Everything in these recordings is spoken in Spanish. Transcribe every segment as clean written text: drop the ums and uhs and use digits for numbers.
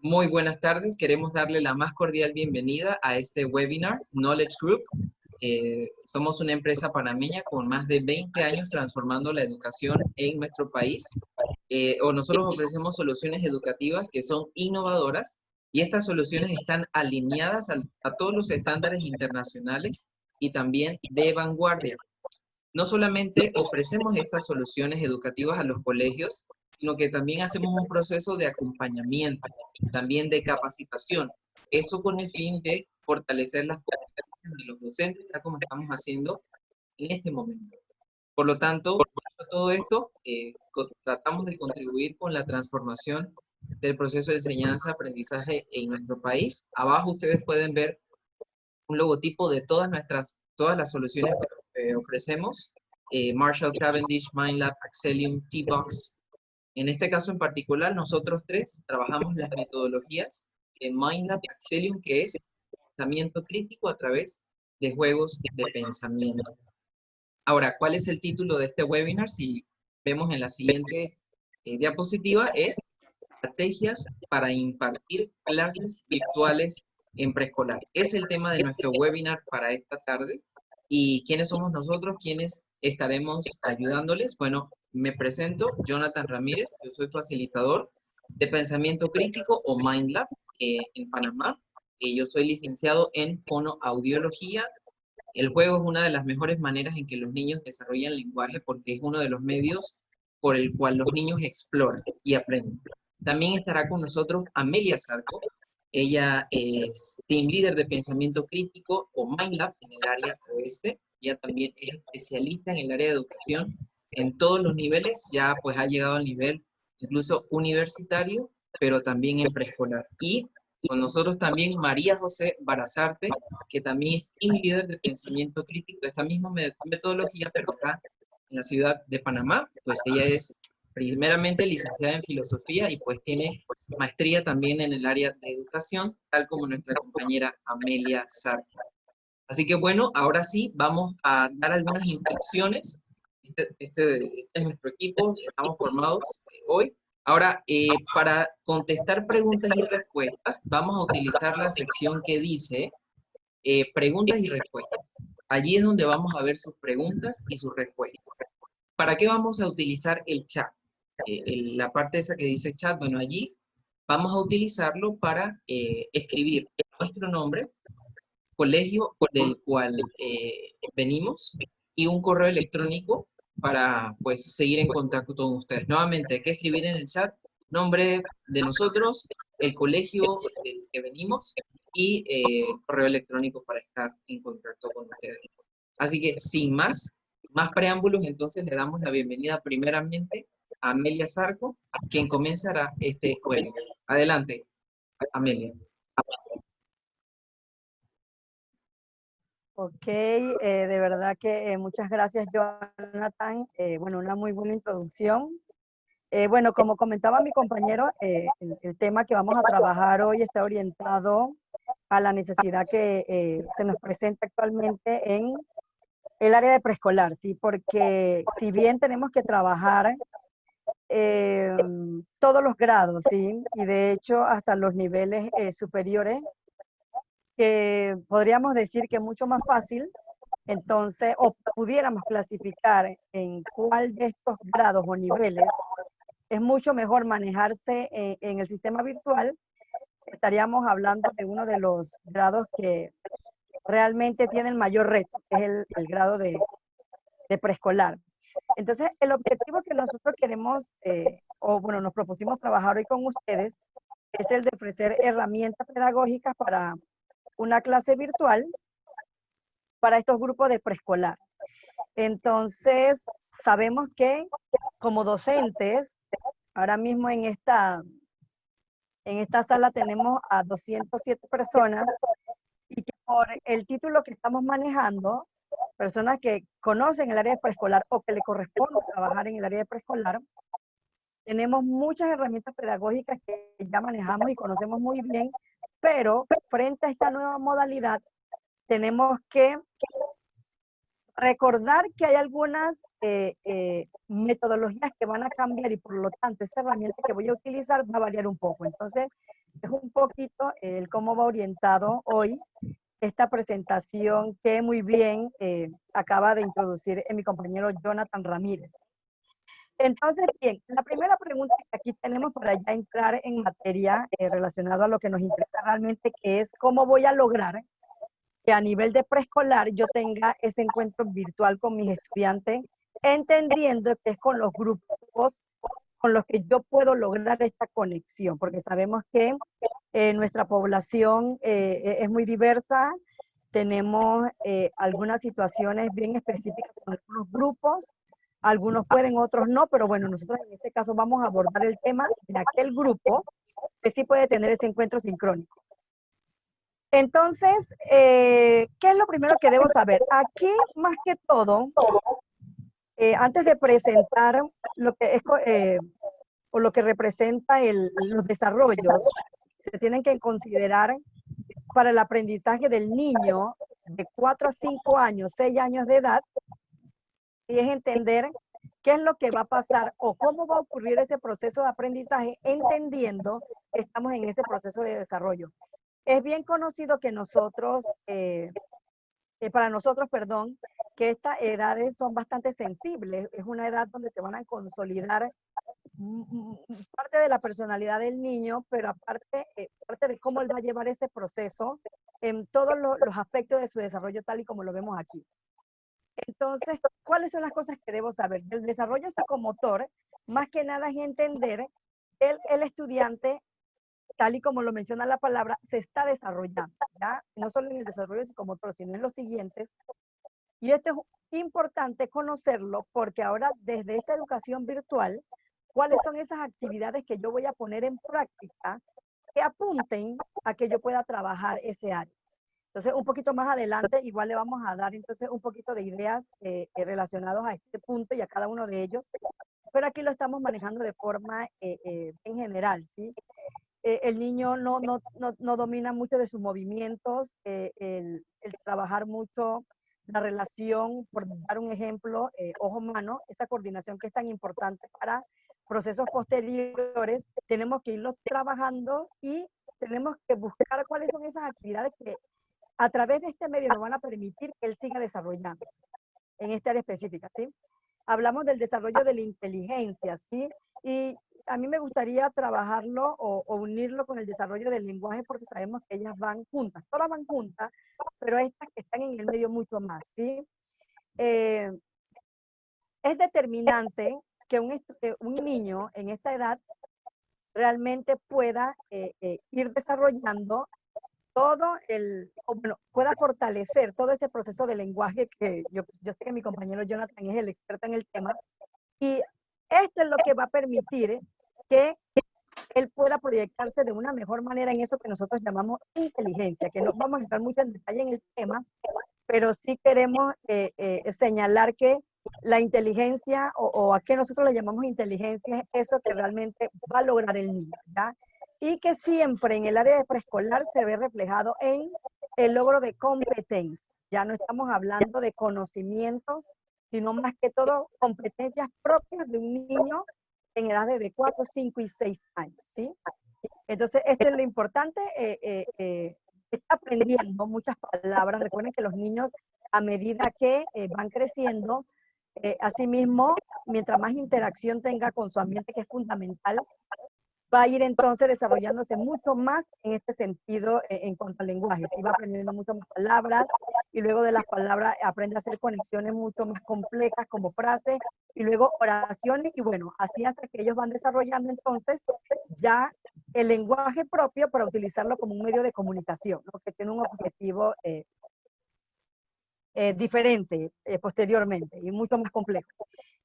Muy buenas tardes. Queremos darle la más cordial bienvenida a este webinar, Knowledge Group. Somos una empresa panameña con más de 20 años transformando la educación en nuestro país. Nosotros ofrecemos soluciones educativas que son innovadoras y estas soluciones están alineadas a todos los estándares internacionales y también de vanguardia. No solamente ofrecemos estas soluciones educativas a los colegios, sino que también hacemos un proceso de acompañamiento, también de capacitación. Eso con el fin de fortalecer las competencias de los docentes, tal como estamos haciendo en este momento. Por lo tanto, con todo esto, tratamos de contribuir con la transformación del proceso de enseñanza-aprendizaje en nuestro país. Abajo ustedes pueden ver un logotipo de todas las soluciones que ofrecemos. Marshall, Cavendish, Mindlab, Axelium, T-Box. En este caso en particular, nosotros tres trabajamos las metodologías de Mindlab, Axelium, que es pensamiento crítico a través de juegos de pensamiento. Ahora, ¿cuál es el título de este webinar? Si vemos en la siguiente diapositiva, es Estrategias para impartir clases virtuales en preescolar. Es el tema de nuestro webinar para esta tarde. ¿Y quiénes somos nosotros? ¿Quiénes estaremos ayudándoles? Bueno, me presento, Jonathan Ramírez, yo soy facilitador de pensamiento crítico o MindLab en Panamá. Yo soy licenciado en fonoaudiología. El juego es una de las mejores maneras en que los niños desarrollan lenguaje porque es uno de los medios por el cual los niños exploran y aprenden. También estará con nosotros Amelia Zarco. Ella es Team Leader de Pensamiento Crítico o MindLab en el área oeste. Ella también es especialista en el área de educación en todos los niveles. Ya pues ha llegado al nivel incluso universitario, pero también en preescolar. Y con nosotros también María José Barazarte, que también es Team Leader de Pensamiento Crítico de esta misma metodología, pero acá en la ciudad de Panamá. Pues ella es primeramente licenciada en filosofía y pues tiene maestría también en el área de educación, tal como nuestra compañera Amelia Sarki. Así que bueno, ahora sí, vamos a dar algunas instrucciones. Este es nuestro equipo, estamos formados hoy. Ahora, para contestar preguntas y respuestas, vamos a utilizar la sección que dice preguntas y respuestas. Allí es donde vamos a ver sus preguntas y sus respuestas. ¿Para qué vamos a utilizar el chat? La parte esa que dice chat, bueno, allí vamos a utilizarlo para escribir nuestro nombre, colegio del cual venimos y un correo electrónico para pues seguir en contacto con ustedes. Nuevamente hay que escribir en el chat nombre de nosotros, el colegio del que venimos y correo electrónico para estar en contacto con ustedes. Así que sin más preámbulos, entonces le damos la bienvenida primeramente a Amelia Zarco, quien comenzará este webinar. Adelante, Amelia. Ok, de verdad que muchas gracias, Jonathan. Bueno, una muy buena introducción. Bueno, como comentaba mi compañero, el tema que vamos a trabajar hoy está orientado a la necesidad que se nos presenta actualmente en el área de preescolar, ¿sí? Porque si bien tenemos que trabajar todos los grados, ¿sí? Y de hecho hasta los niveles superiores, que podríamos decir que es mucho más fácil, entonces, o pudiéramos clasificar en cuál de estos grados o niveles es mucho mejor manejarse en el sistema virtual, estaríamos hablando de uno de los grados que realmente tiene el mayor reto, que es el grado de preescolar. Entonces, el objetivo que nosotros queremos, o bueno, nos propusimos trabajar hoy con ustedes, es el de ofrecer herramientas pedagógicas para una clase virtual para estos grupos de preescolar. Entonces, sabemos que como docentes, ahora mismo en esta sala tenemos a 207 personas y que por el título que estamos manejando, personas que conocen el área de preescolar o que le corresponde trabajar en el área de preescolar, tenemos muchas herramientas pedagógicas que ya manejamos y conocemos muy bien, pero frente a esta nueva modalidad tenemos que recordar que hay algunas metodologías que van a cambiar y por lo tanto esa herramienta que voy a utilizar va a variar un poco. Entonces, es un poquito el cómo va orientado hoy esta presentación que muy bien acaba de introducir mi compañero Jonathan Ramírez. Entonces, bien, la primera pregunta que aquí tenemos para ya entrar en materia relacionado a lo que nos interesa realmente, que es cómo voy a lograr que a nivel de preescolar yo tenga ese encuentro virtual con mis estudiantes, entendiendo que es con los grupos con los que yo puedo lograr esta conexión, porque sabemos que nuestra población es muy diversa, tenemos algunas situaciones bien específicas con algunos grupos, algunos pueden, otros no, pero bueno, nosotros en este caso vamos a abordar el tema de aquel grupo que sí puede tener ese encuentro sincrónico. Entonces, ¿qué es lo primero que debo saber? Aquí, más que todo, antes de presentar lo que es o lo que representa los desarrollos, se tienen que considerar para el aprendizaje del niño de 4 a 5 años, 6 años de edad, y es entender qué es lo que va a pasar o cómo va a ocurrir ese proceso de aprendizaje, entendiendo que estamos en ese proceso de desarrollo. Es bien conocido que nosotros, para nosotros, perdón, que estas edades son bastante sensibles. Es una edad donde se van a consolidar parte de la personalidad del niño, pero aparte parte de cómo él va a llevar ese proceso en todos los aspectos de su desarrollo, tal y como lo vemos aquí. Entonces, ¿cuáles son las cosas que debo saber? Del desarrollo psicomotor, más que nada es entender que el estudiante, tal y como lo menciona la palabra, se está desarrollando, ¿ya? No solo en el desarrollo psicomotor, sino en los siguientes. Y esto es importante conocerlo porque ahora desde esta educación virtual, ¿cuáles son esas actividades que yo voy a poner en práctica que apunten a que yo pueda trabajar ese área? Entonces, un poquito más adelante, igual le vamos a dar entonces un poquito de ideas relacionados a este punto y a cada uno de ellos, pero aquí lo estamos manejando de forma en general, ¿sí? El niño no domina mucho de sus movimientos, el trabajar mucho la relación, por dar un ejemplo, ojo-mano, esa coordinación que es tan importante para procesos posteriores, tenemos que irlos trabajando y tenemos que buscar cuáles son esas actividades que a través de este medio nos van a permitir que él siga desarrollándose en esta área específica, ¿sí? Hablamos del desarrollo de la inteligencia, ¿sí? Y a mí me gustaría trabajarlo o unirlo con el desarrollo del lenguaje porque sabemos que ellas van juntas, todas van juntas, pero estas que están en el medio mucho más, ¿sí? Es determinante que un niño en esta edad realmente pueda ir desarrollando todo pueda fortalecer todo ese proceso de lenguaje que yo sé que mi compañero Jonathan es el experto en el tema, y esto es lo que va a permitir que él pueda proyectarse de una mejor manera en eso que nosotros llamamos inteligencia, que no vamos a entrar mucho en detalle en el tema, pero sí queremos señalar que la inteligencia o a qué nosotros le llamamos inteligencia es eso que realmente va a lograr el niño, ¿ya? Y que siempre en el área de preescolar se ve reflejado en el logro de competencia. Ya no estamos hablando de conocimiento, sino más que todo competencias propias de un niño en edades de 4, 5 y 6 años, ¿sí? Entonces, esto es lo importante, está aprendiendo muchas palabras. Recuerden que los niños, a medida que van creciendo, asimismo, mientras más interacción tenga con su ambiente, que es fundamental, va a ir entonces desarrollándose mucho más en este sentido en cuanto al lenguaje. Sí, va aprendiendo mucho más palabras y luego de las palabras aprende a hacer conexiones mucho más complejas como frases y luego oraciones y bueno, así hasta que ellos van desarrollando entonces ya el lenguaje propio para utilizarlo como un medio de comunicación, ¿no? Que tiene un objetivo diferente posteriormente y mucho más complejo.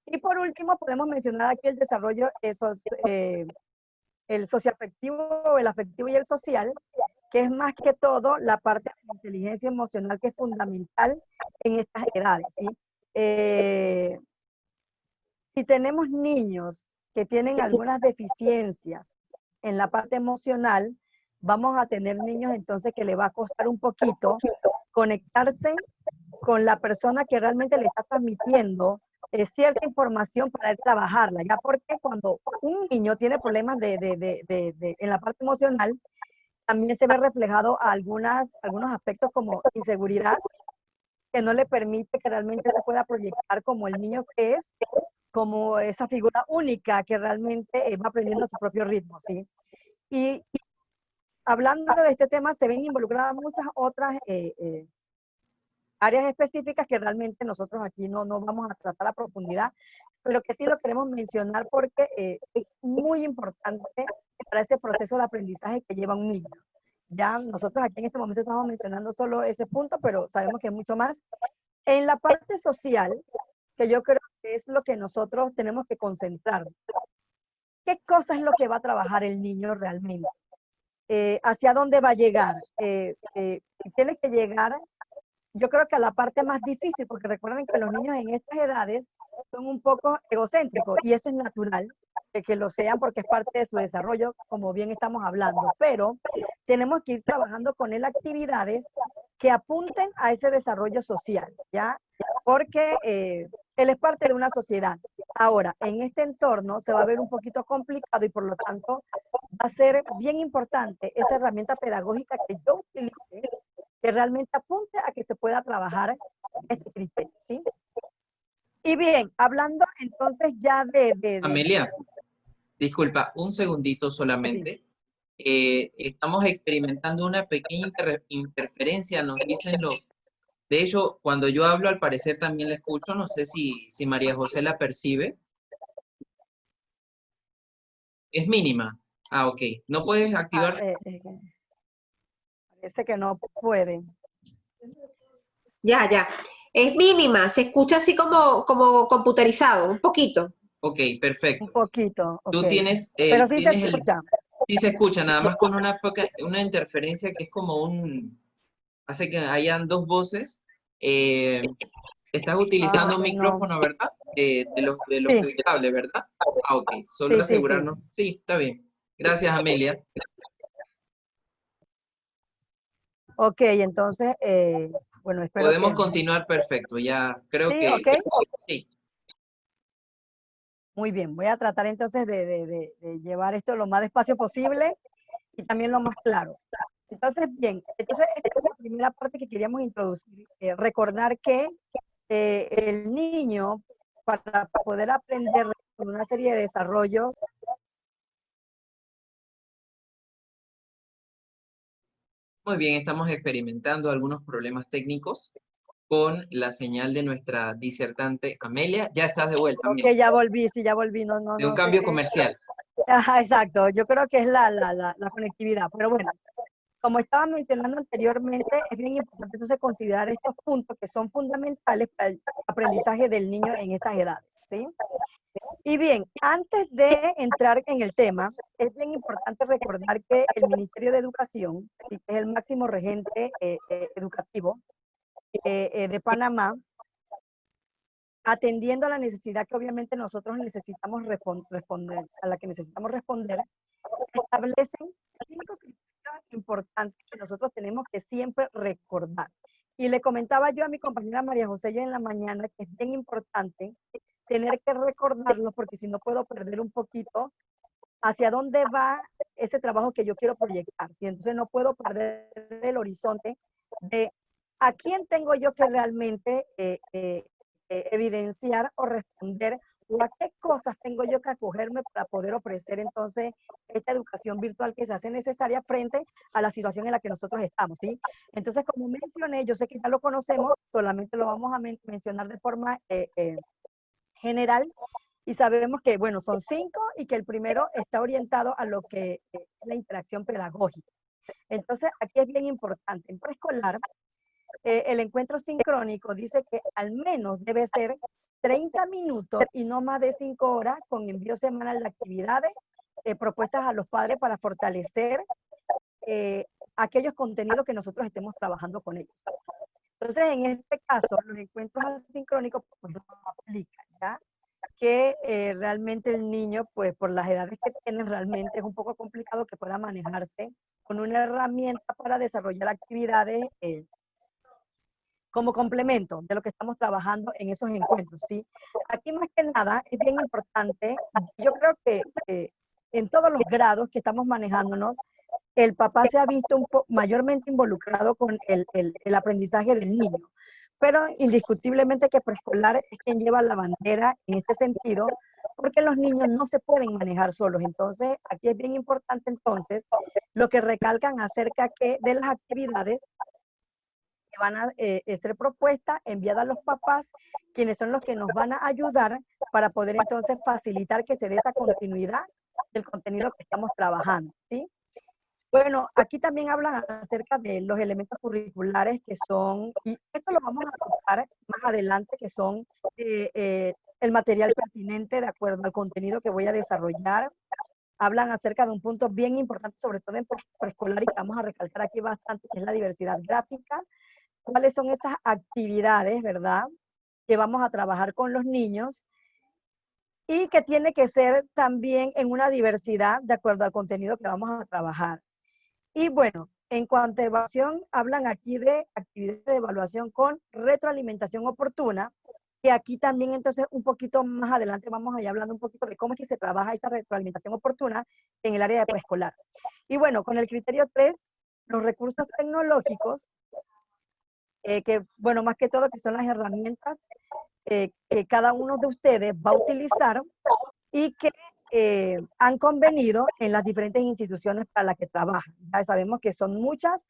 Y por último podemos mencionar aquí el desarrollo el socioafectivo, el afectivo y el social, que es más que todo la parte de la inteligencia emocional que es fundamental en estas edades, ¿sí? Si tenemos niños que tienen algunas deficiencias en la parte emocional, vamos a tener niños entonces que le va a costar un poquito conectarse con la persona que realmente le está transmitiendo cierta información para él trabajarla, ya porque cuando un niño tiene problemas en la parte emocional, también se ve reflejado a algunos aspectos como inseguridad, que no le permite que realmente se pueda proyectar como el niño que es, como esa figura única que realmente va aprendiendo a su propio ritmo, ¿sí? Y hablando de este tema, se ven involucradas muchas otras áreas específicas que realmente nosotros aquí no vamos a tratar a profundidad, pero que sí lo queremos mencionar porque es muy importante para ese proceso de aprendizaje que lleva un niño. Ya nosotros aquí en este momento estamos mencionando solo ese punto, pero sabemos que hay mucho más. En la parte social, que yo creo que es lo que nosotros tenemos que concentrarnos. ¿Qué cosa es lo que va a trabajar el niño realmente? ¿Hacia dónde va a llegar? Tiene que llegar, yo creo que a la parte más difícil, porque recuerden que los niños en estas edades son un poco egocéntricos y eso es natural, que lo sean porque es parte de su desarrollo, como bien estamos hablando, pero tenemos que ir trabajando con él actividades que apunten a ese desarrollo social, ¿ya? Porque él es parte de una sociedad. Ahora, en este entorno se va a ver un poquito complicado y por lo tanto va a ser bien importante esa herramienta pedagógica que yo utilice, que realmente apunte a que se pueda trabajar este criterio, ¿sí? Y bien, hablando entonces ya Amelia, disculpa, un segundito sí. solamente. Estamos experimentando una pequeña interferencia, nos dicen los... De hecho, cuando yo hablo, al parecer también la escucho, no sé si María José la percibe. Es mínima. Ah, ok. ¿No puedes Ah, activar? parece que no puede. Ya, ya. Es mínima, se escucha así como computerizado, un poquito. Ok, Un perfecto. poquito, ok. Tú tienes Pero sí se tienes el... escucha. Sí se escucha, nada más con una interferencia que es como un... Hace que hayan dos voces. Estás Ah, utilizando ok, un no. micrófono, ¿verdad? De los Sí, del cable, ¿verdad? Ah, ok. Solo sí, sí, sí. asegurarnos. Sí, está bien. Gracias, Amelia. Ok, entonces, bueno, espero Podemos que... continuar perfecto. Ya creo Sí, que ok. sí. Muy bien, voy a tratar entonces de llevar esto lo más despacio posible y también lo más claro. Entonces, bien, entonces esta es la primera parte que queríamos introducir. Recordar que el niño, para poder aprender con una serie de desarrollos, Muy bien, estamos experimentando algunos problemas técnicos con la señal de nuestra disertante Amelia. Ya estás de vuelta, ok, Amelia. ya volví, sí, ya volví, De un no sé. cambio comercial. Ajá, exacto, yo creo que es la conectividad, pero bueno, como estaba mencionando anteriormente, es bien importante entonces considerar estos puntos que son fundamentales para el aprendizaje del niño en estas edades, ¿sí? Y bien, antes de entrar en el tema, es bien importante recordar que el Ministerio de Educación, que es el máximo regente educativo de Panamá, atendiendo a la necesidad que obviamente nosotros necesitamos responder, a la que necesitamos responder, establecen 5 criterios importantes que nosotros tenemos que siempre recordar. Y le comentaba yo a mi compañera María José en la mañana que es bien importante tener que recordarlos porque si no puedo perder un poquito hacia dónde va ese trabajo que yo quiero proyectar. Y entonces no puedo perder el horizonte de a quién tengo yo que realmente evidenciar o responder o a qué cosas tengo yo que acogerme para poder ofrecer entonces esta educación virtual que se hace necesaria frente a la situación en la que nosotros estamos, ¿sí? Entonces, como mencioné, yo sé que ya lo conocemos, solamente lo vamos a mencionar de forma general y sabemos que, bueno, son 5 y que el primero está orientado a lo que es la interacción pedagógica. Entonces, aquí es bien importante. En preescolar, el encuentro sincrónico dice que al menos debe ser 30 minutos y no más de 5 horas con envío semanal de actividades propuestas a los padres para fortalecer aquellos contenidos que nosotros estemos trabajando con ellos. Entonces, en este caso, los encuentros asincrónicos pues, no aplican, ¿ya? Que realmente el niño, pues por las edades que tiene, realmente es un poco complicado que pueda manejarse con una herramienta para desarrollar actividades como complemento de lo que estamos trabajando en esos encuentros, ¿sí? Aquí más que nada es bien importante, yo creo que en todos los grados que estamos manejándonos, el papá se ha visto mayormente involucrado con el aprendizaje del niño. Pero indiscutiblemente que preescolar es quien lleva la bandera en este sentido, porque los niños no se pueden manejar solos. Entonces, aquí es bien importante entonces lo que recalcan acerca de las actividades que van a ser propuestas, enviadas a los papás, quienes son los que nos van a ayudar para poder entonces facilitar que se dé esa continuidad del contenido que estamos trabajando, ¿sí? Bueno, aquí también hablan acerca de los elementos curriculares que son, y esto lo vamos a tocar más adelante, que son el material pertinente de acuerdo al contenido que voy a desarrollar. Hablan acerca de un punto bien importante, sobre todo en preescolar, y que vamos a recalcar aquí bastante, que es la diversidad gráfica. ¿Cuáles son esas actividades, verdad, que vamos a trabajar con los niños? Y que tiene que ser también en una diversidad de acuerdo al contenido que vamos a trabajar. Y bueno, en cuanto a evaluación, hablan aquí de actividades de evaluación con retroalimentación oportuna, que aquí también entonces un poquito más adelante vamos a ir hablando un poquito de cómo es que se trabaja esa retroalimentación oportuna en el área de preescolar. Y bueno, con el criterio 3, los recursos tecnológicos, que bueno, más que todo que son las herramientas que cada uno de ustedes va a utilizar y que han convenido en las diferentes instituciones para las que trabajan. Ya sabemos que son muchas.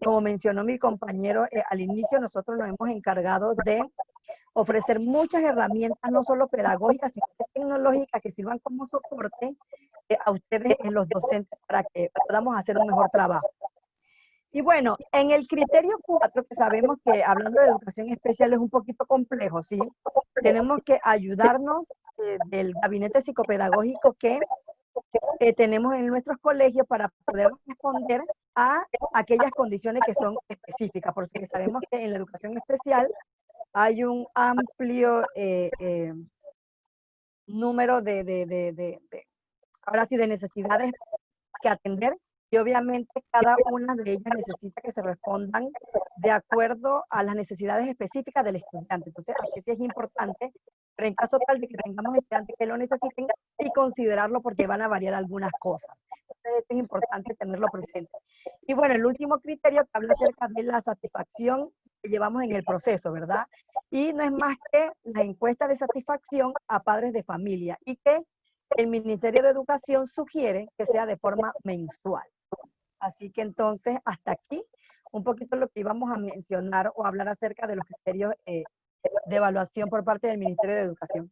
Como mencionó mi compañero al inicio, nosotros nos hemos encargado de ofrecer muchas herramientas, no solo pedagógicas, sino tecnológicas, que sirvan como soporte a ustedes en los docentes para que podamos hacer un mejor trabajo. Y bueno, en el criterio 4, que sabemos que hablando de educación especial es un poquito complejo, ¿sí? Tenemos que ayudarnos del gabinete psicopedagógico que tenemos en nuestros colegios para poder responder a aquellas condiciones que son específicas, porque sabemos que en la educación especial hay un amplio número ahora sí, de necesidades que atender, y obviamente cada una de ellas necesita que se respondan de acuerdo a las necesidades específicas del estudiante. Entonces, aquí sí es importante, pero en caso tal de que tengamos estudiantes que lo necesiten, sí considerarlo porque van a variar algunas cosas. Entonces, es importante tenerlo presente. Y bueno, el último criterio que habla acerca de la satisfacción que llevamos en el proceso, ¿verdad? Y no es más que la encuesta de satisfacción a padres de familia, y que el Ministerio de Educación sugiere que sea de forma mensual. Así que entonces, hasta aquí, un poquito lo que íbamos a mencionar o hablar acerca de los criterios de evaluación por parte del Ministerio de Educación.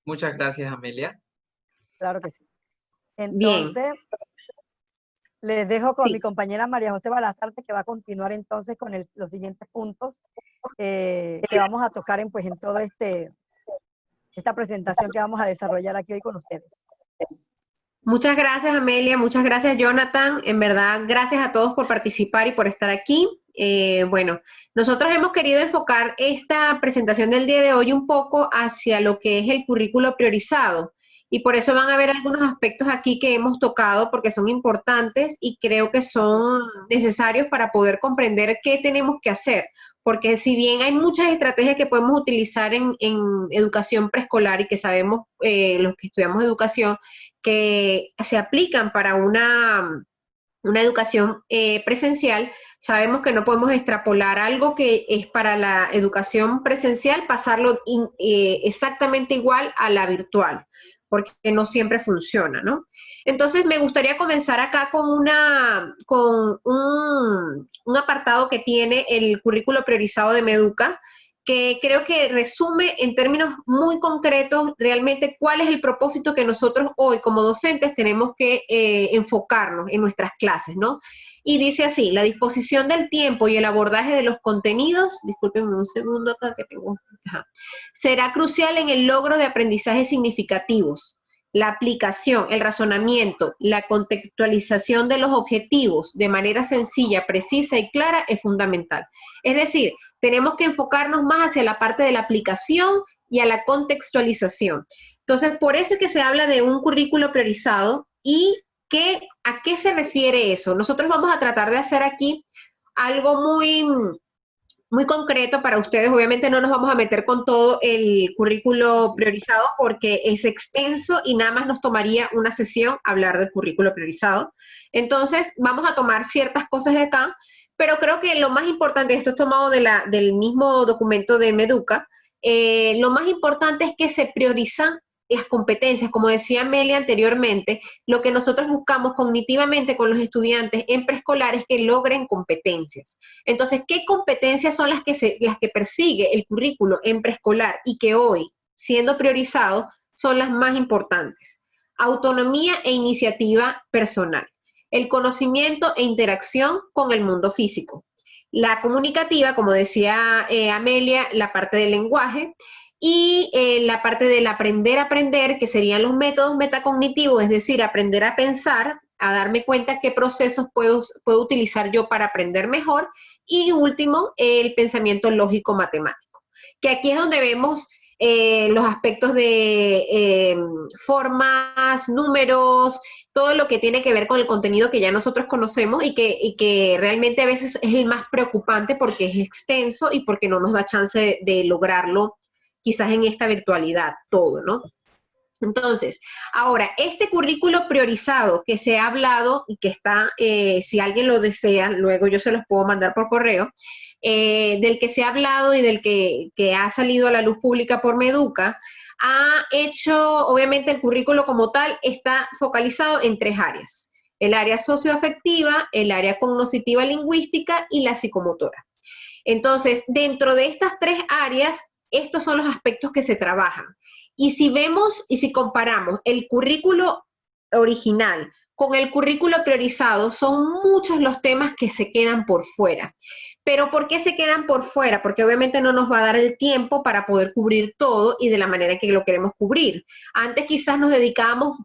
Muchas gracias, Amelia. Claro que sí. Bien. Entonces, les dejo con Sí. mi compañera María José Balazarte, que va a continuar entonces con los siguientes puntos que vamos a tocar en todo esta presentación que vamos a desarrollar aquí hoy con ustedes. Muchas gracias, Amelia. Muchas gracias, Jonathan. En verdad, gracias a todos por participar y por estar aquí. Bueno, nosotros hemos querido enfocar esta presentación del día de hoy un poco hacia lo que es el currículo priorizado. Y por eso van a ver algunos aspectos aquí que hemos tocado porque son importantes y creo que son necesarios para poder comprender qué tenemos que hacer. Porque si bien hay muchas estrategias que podemos utilizar en educación preescolar y que sabemos los que estudiamos educación, que se aplican para una educación presencial, sabemos que no podemos extrapolar algo que es para la educación presencial, pasarlo exactamente igual a la virtual, porque no siempre funciona, ¿no? Entonces, me gustaría comenzar acá con un apartado que tiene el currículo priorizado de Meduca, que creo que resume en términos muy concretos realmente cuál es el propósito que nosotros hoy como docentes tenemos que enfocarnos en nuestras clases, ¿no? Y dice así: la disposición del tiempo y el abordaje de los contenidos, discúlpenme un segundo acá que tengo, será crucial en el logro de aprendizajes significativos. La aplicación, el razonamiento, la contextualización de los objetivos de manera sencilla, precisa y clara es fundamental. Es decir, tenemos que enfocarnos más hacia la parte de la aplicación y a la contextualización. Entonces, por eso es que se habla de un currículo priorizado. ¿Y a qué se refiere eso? Nosotros vamos a tratar de hacer aquí algo muy muy concreto para ustedes. Obviamente no nos vamos a meter con todo el currículo priorizado porque es extenso y nada más nos tomaría una sesión hablar del currículo priorizado. Entonces, vamos a tomar ciertas cosas de acá, pero creo que lo más importante, esto es tomado del mismo documento de Meduca, lo más importante es que se priorizan las competencias, como decía Amelia anteriormente, lo que nosotros buscamos cognitivamente con los estudiantes en preescolar es que logren competencias. Entonces, ¿qué competencias son las que persigue el currículo en preescolar y que hoy, siendo priorizado, son las más importantes? Autonomía e iniciativa personal, el conocimiento e interacción con el mundo físico, la comunicativa, como decía Amelia, la parte del lenguaje, y la parte del aprender a aprender, que serían los métodos metacognitivos, es decir, aprender a pensar, a darme cuenta qué procesos puedo utilizar yo para aprender mejor, y último, el pensamiento lógico matemático, que aquí es donde vemos los aspectos de formas, números, todo lo que tiene que ver con el contenido que ya nosotros conocemos y que realmente a veces es el más preocupante porque es extenso y porque no nos da chance de lograrlo quizás en esta virtualidad, todo, ¿no? Entonces, ahora, este currículo priorizado que se ha hablado y que está, si alguien lo desea, luego yo se los puedo mandar por correo, del que se ha hablado y del que ha salido a la luz pública por Meduca, ha hecho, obviamente el currículo como tal está focalizado en 3 áreas: el área socioafectiva, el área cognitiva lingüística y la psicomotora. Entonces, dentro de estas 3 áreas, estos son los aspectos que se trabajan. Y si vemos y si comparamos el currículo original con el currículo priorizado, son muchos los temas que se quedan por fuera. ¿Pero por qué se quedan por fuera? Porque obviamente no nos va a dar el tiempo para poder cubrir todo y de la manera que lo queremos cubrir. Antes quizás nos dedicábamos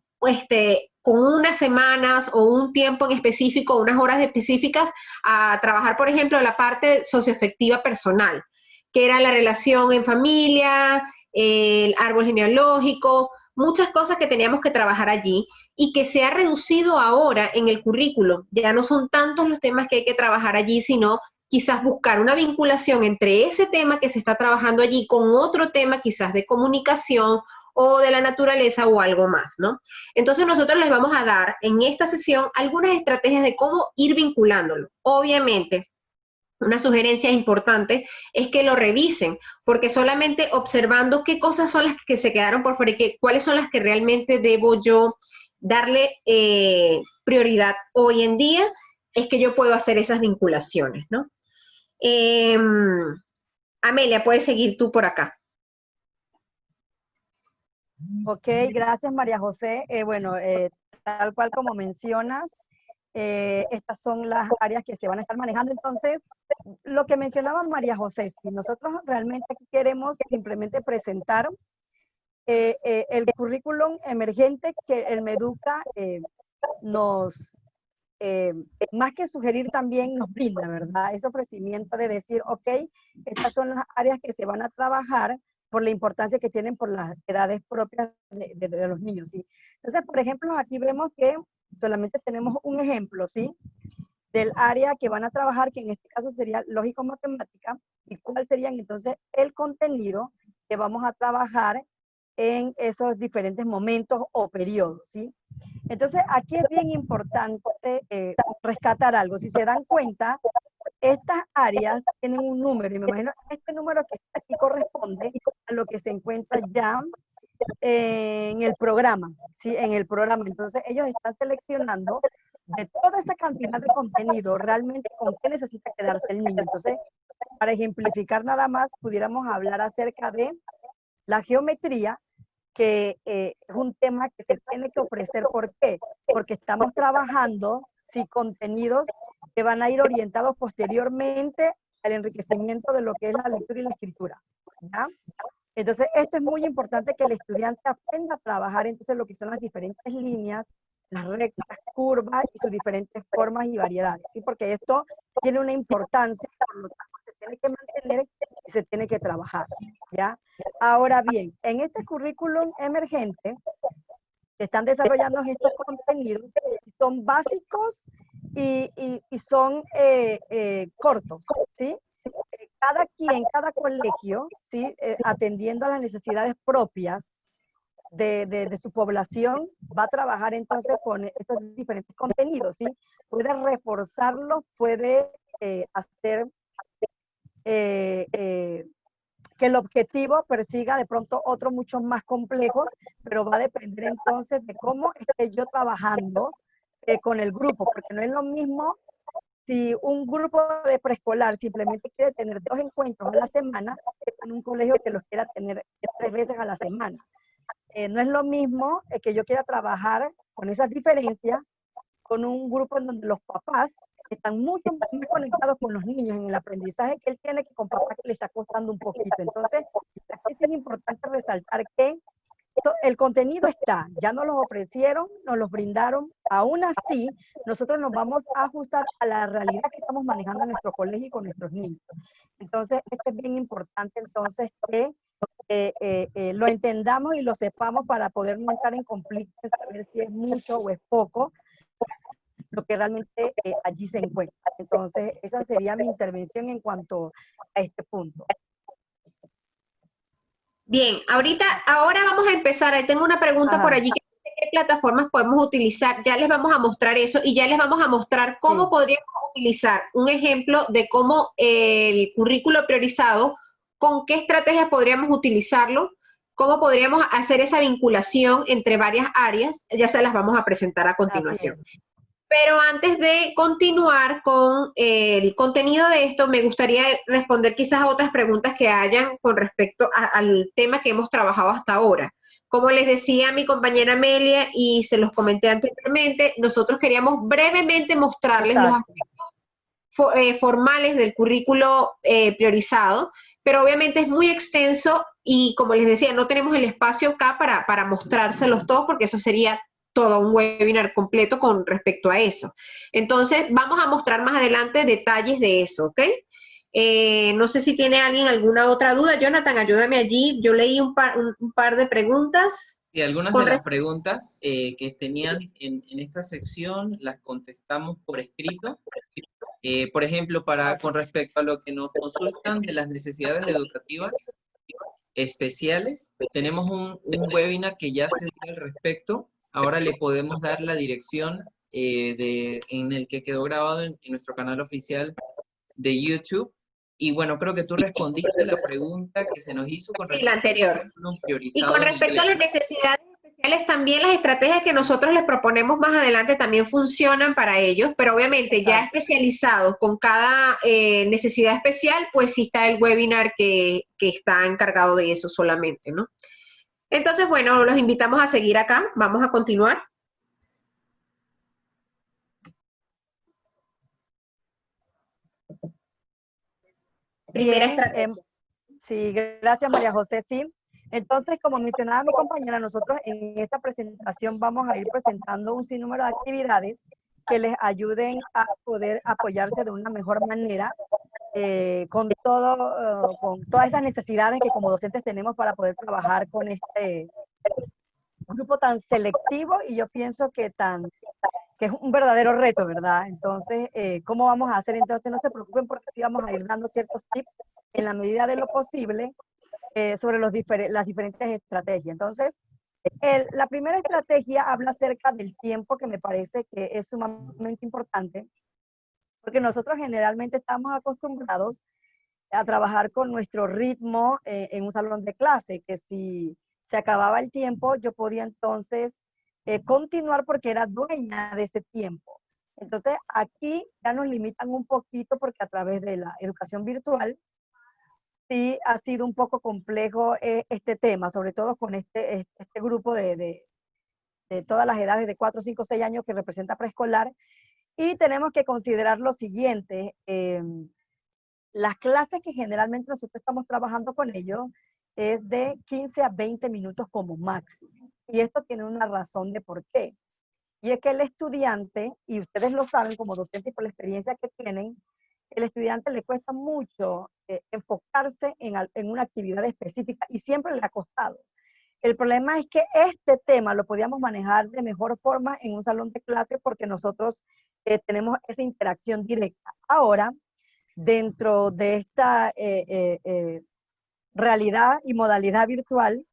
con unas semanas o un tiempo en específico, unas horas específicas, a trabajar, por ejemplo, la parte socioafectiva personal, que era la relación en familia, el árbol genealógico, muchas cosas que teníamos que trabajar allí y que se ha reducido ahora en el currículo. Ya no son tantos los temas que hay que trabajar allí, sino quizás buscar una vinculación entre ese tema que se está trabajando allí con otro tema quizás de comunicación o de la naturaleza o algo más, ¿no? Entonces nosotros les vamos a dar en esta sesión algunas estrategias de cómo ir vinculándolo. Obviamente, una sugerencia importante es que lo revisen, porque solamente observando qué cosas son las que se quedaron por fuera y cuáles son las que realmente debo yo darle prioridad hoy en día, es que yo puedo hacer esas vinculaciones, ¿no? Amelia, puedes seguir tú por acá. Ok, gracias María José. Bueno, tal cual como mencionas, estas son las áreas que se van a estar manejando. Entonces, lo que mencionaba María José, si nosotros realmente aquí queremos simplemente presentar el currículum emergente que el Meduca nos, más que sugerir, también nos brinda, ¿verdad? Ese ofrecimiento de decir, ok, estas son las áreas que se van a trabajar por la importancia que tienen por las edades propias de los niños, ¿sí? Entonces, por ejemplo, aquí vemos que solamente tenemos un ejemplo, ¿sí? Del área que van a trabajar, que en este caso sería lógico-matemática, y cuál serían entonces el contenido que vamos a trabajar en esos diferentes momentos o periodos, ¿sí? Entonces, aquí es bien importante rescatar algo. Si se dan cuenta, estas áreas tienen un número, y me imagino que este número que está aquí corresponde a lo que se encuentra ya en el programa, ¿sí? En el programa. Entonces, ellos están seleccionando de toda esa cantidad de contenido, realmente con qué necesita quedarse el niño. Entonces, para ejemplificar nada más, pudiéramos hablar acerca de la geometría, que es un tema que se tiene que ofrecer. ¿Por qué? Porque estamos trabajando, sí, contenidos que van a ir orientados posteriormente al enriquecimiento de lo que es la lectura y la escritura, ¿ya? Entonces, esto es muy importante, que el estudiante aprenda a trabajar entonces lo que son las diferentes líneas, las rectas, curvas y sus diferentes formas y variedades, ¿sí? Porque esto tiene una importancia, por lo tanto se tiene que mantener y se tiene que trabajar, ¿ya? Ahora bien, en este currículum emergente, que están desarrollando estos contenidos, son básicos y son cortos, ¿sí? cada quien, cada colegio, ¿sí? Atendiendo a las necesidades propias de su población, va a trabajar entonces con estos diferentes contenidos, ¿sí? Puede reforzarlos, puede hacer que el objetivo persiga de pronto otros mucho más complejos, pero va a depender entonces de cómo esté yo trabajando con el grupo, porque no es lo mismo si un grupo de preescolar simplemente quiere tener 2 encuentros a la semana, que en un colegio que los quiera tener 3 veces a la semana. No es lo mismo que yo quiera trabajar con esas diferencias con un grupo en donde los papás están mucho más conectados con los niños en el aprendizaje que él tiene que con papás que le está costando un poquito. Entonces, aquí es importante resaltar que el contenido está, ya nos los ofrecieron, nos los brindaron, aún así, nosotros nos vamos a ajustar a la realidad que estamos manejando en nuestro colegio y con nuestros niños. Entonces, esto es bien importante, entonces, que lo entendamos y lo sepamos para poder no entrar en conflicto, saber si es mucho o es poco, lo que realmente allí se encuentra. Entonces, esa sería mi intervención en cuanto a este punto. Bien, ahora vamos a empezar. Tengo una pregunta por allí. ¿Qué plataformas podemos utilizar? Ya les vamos a mostrar eso y ya les vamos a mostrar cómo podríamos utilizar un ejemplo de cómo el currículo priorizado, con qué estrategias podríamos utilizarlo, cómo podríamos hacer esa vinculación entre varias áreas. Ya se las vamos a presentar a continuación. Pero antes de continuar con el contenido de esto, me gustaría responder quizás a otras preguntas que hayan con respecto al tema que hemos trabajado hasta ahora. Como les decía mi compañera Amelia y se los comenté anteriormente, nosotros queríamos brevemente mostrarles los aspectos formales del currículo priorizado, pero obviamente es muy extenso y como les decía, no tenemos el espacio acá para mostrárselos todos porque eso sería todo un webinar completo con respecto a eso. Entonces, vamos a mostrar más adelante detalles de eso, ¿ok? No sé si tiene alguien alguna otra duda. Jonathan, ayúdame allí. Yo leí un par de preguntas. Y algunas de las preguntas que tenían en esta sección las contestamos por escrito. Por ejemplo, con respecto a lo que nos consultan de las necesidades educativas especiales, tenemos un webinar que ya se dio al respecto. Ahora le podemos dar la dirección en el que quedó grabado en nuestro canal oficial de YouTube. Y bueno, creo que tú respondiste la pregunta que se nos hizo con respecto la anterior. Y con respecto a las necesidades especiales, también las estrategias que nosotros les proponemos más adelante también funcionan para ellos, pero obviamente ya especializados con cada necesidad especial, pues sí está el webinar que está encargado de eso solamente, ¿no? Entonces, bueno, los invitamos a seguir acá. Vamos a continuar. Primera estrategia. Sí, gracias María José, sí. Entonces, como mencionaba mi compañera, nosotros en esta presentación vamos a ir presentando un sinnúmero de actividades que les ayuden a poder apoyarse de una mejor manera con todas esas necesidades que como docentes tenemos para poder trabajar con este grupo tan selectivo y yo pienso que es un verdadero reto, ¿verdad? Entonces, ¿cómo vamos a hacer? Entonces, no se preocupen porque sí vamos a ir dando ciertos tips en la medida de lo posible sobre las diferentes estrategias. Entonces, la primera estrategia habla acerca del tiempo, que me parece que es sumamente importante, porque nosotros generalmente estamos acostumbrados a trabajar con nuestro ritmo en un salón de clase, que si se acababa el tiempo, yo podía entonces continuar porque era dueña de ese tiempo. Entonces, aquí ya nos limitan un poquito porque a través de la educación virtual, sí ha sido un poco complejo este tema, sobre todo con este grupo de todas las edades de 4, 5, 6 años que representa preescolar. Y tenemos que considerar lo siguiente, las clases que generalmente nosotros estamos trabajando con ellos es de 15 a 20 minutos como máximo. Y esto tiene una razón de por qué. Y es que el estudiante, y ustedes lo saben como docentes por la experiencia que tienen, el estudiante le cuesta mucho enfocarse en una actividad específica y siempre le ha costado. El problema es que este tema lo podíamos manejar de mejor forma en un salón de clase porque nosotros tenemos esa interacción directa. Ahora, dentro de esta realidad y modalidad virtual,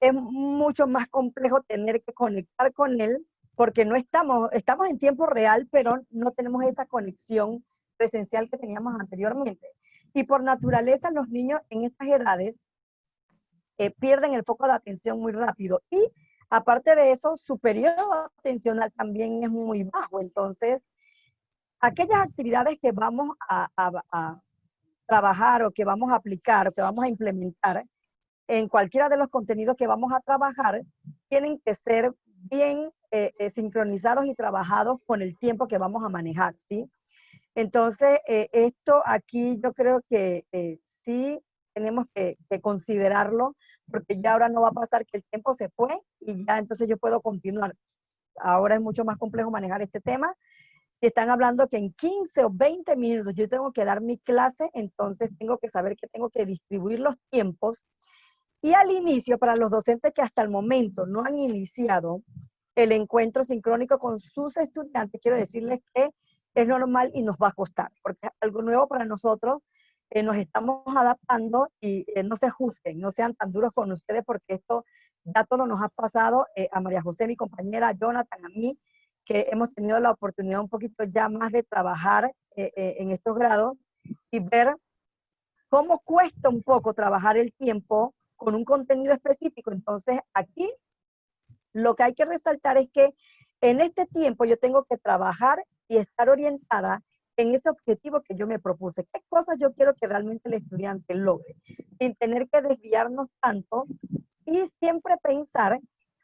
es mucho más complejo tener que conectar con él porque no estamos en tiempo real, pero no tenemos esa conexión presencial que teníamos anteriormente. Y por naturaleza los niños en estas edades pierden el foco de atención muy rápido. Y aparte de eso, su periodo atencional también es muy bajo. Entonces, aquellas actividades que vamos a trabajar o que vamos a aplicar o que vamos a implementar en cualquiera de los contenidos que vamos a trabajar, tienen que ser bien sincronizados y trabajados con el tiempo que vamos a manejar, ¿sí? Entonces, esto aquí yo creo que sí tenemos que considerarlo, porque ya ahora no va a pasar que el tiempo se fue y ya entonces yo puedo continuar. Ahora es mucho más complejo manejar este tema. Si están hablando que en 15 o 20 minutos yo tengo que dar mi clase, entonces tengo que saber que tengo que distribuir los tiempos. Y al inicio, para los docentes que hasta el momento no han iniciado el encuentro sincrónico con sus estudiantes, quiero decirles que es normal y nos va a costar, porque es algo nuevo para nosotros, nos estamos adaptando y no se juzguen, no sean tan duros con ustedes, porque esto ya todo nos ha pasado, a María José, mi compañera, a Jonathan, a mí, que hemos tenido la oportunidad un poquito ya más de trabajar en estos grados y ver cómo cuesta un poco trabajar el tiempo con un contenido específico. Entonces, aquí lo que hay que resaltar es que en este tiempo yo tengo que trabajar y estar orientada en ese objetivo que yo me propuse. ¿Qué cosas yo quiero que realmente el estudiante logre? Sin tener que desviarnos tanto y siempre pensar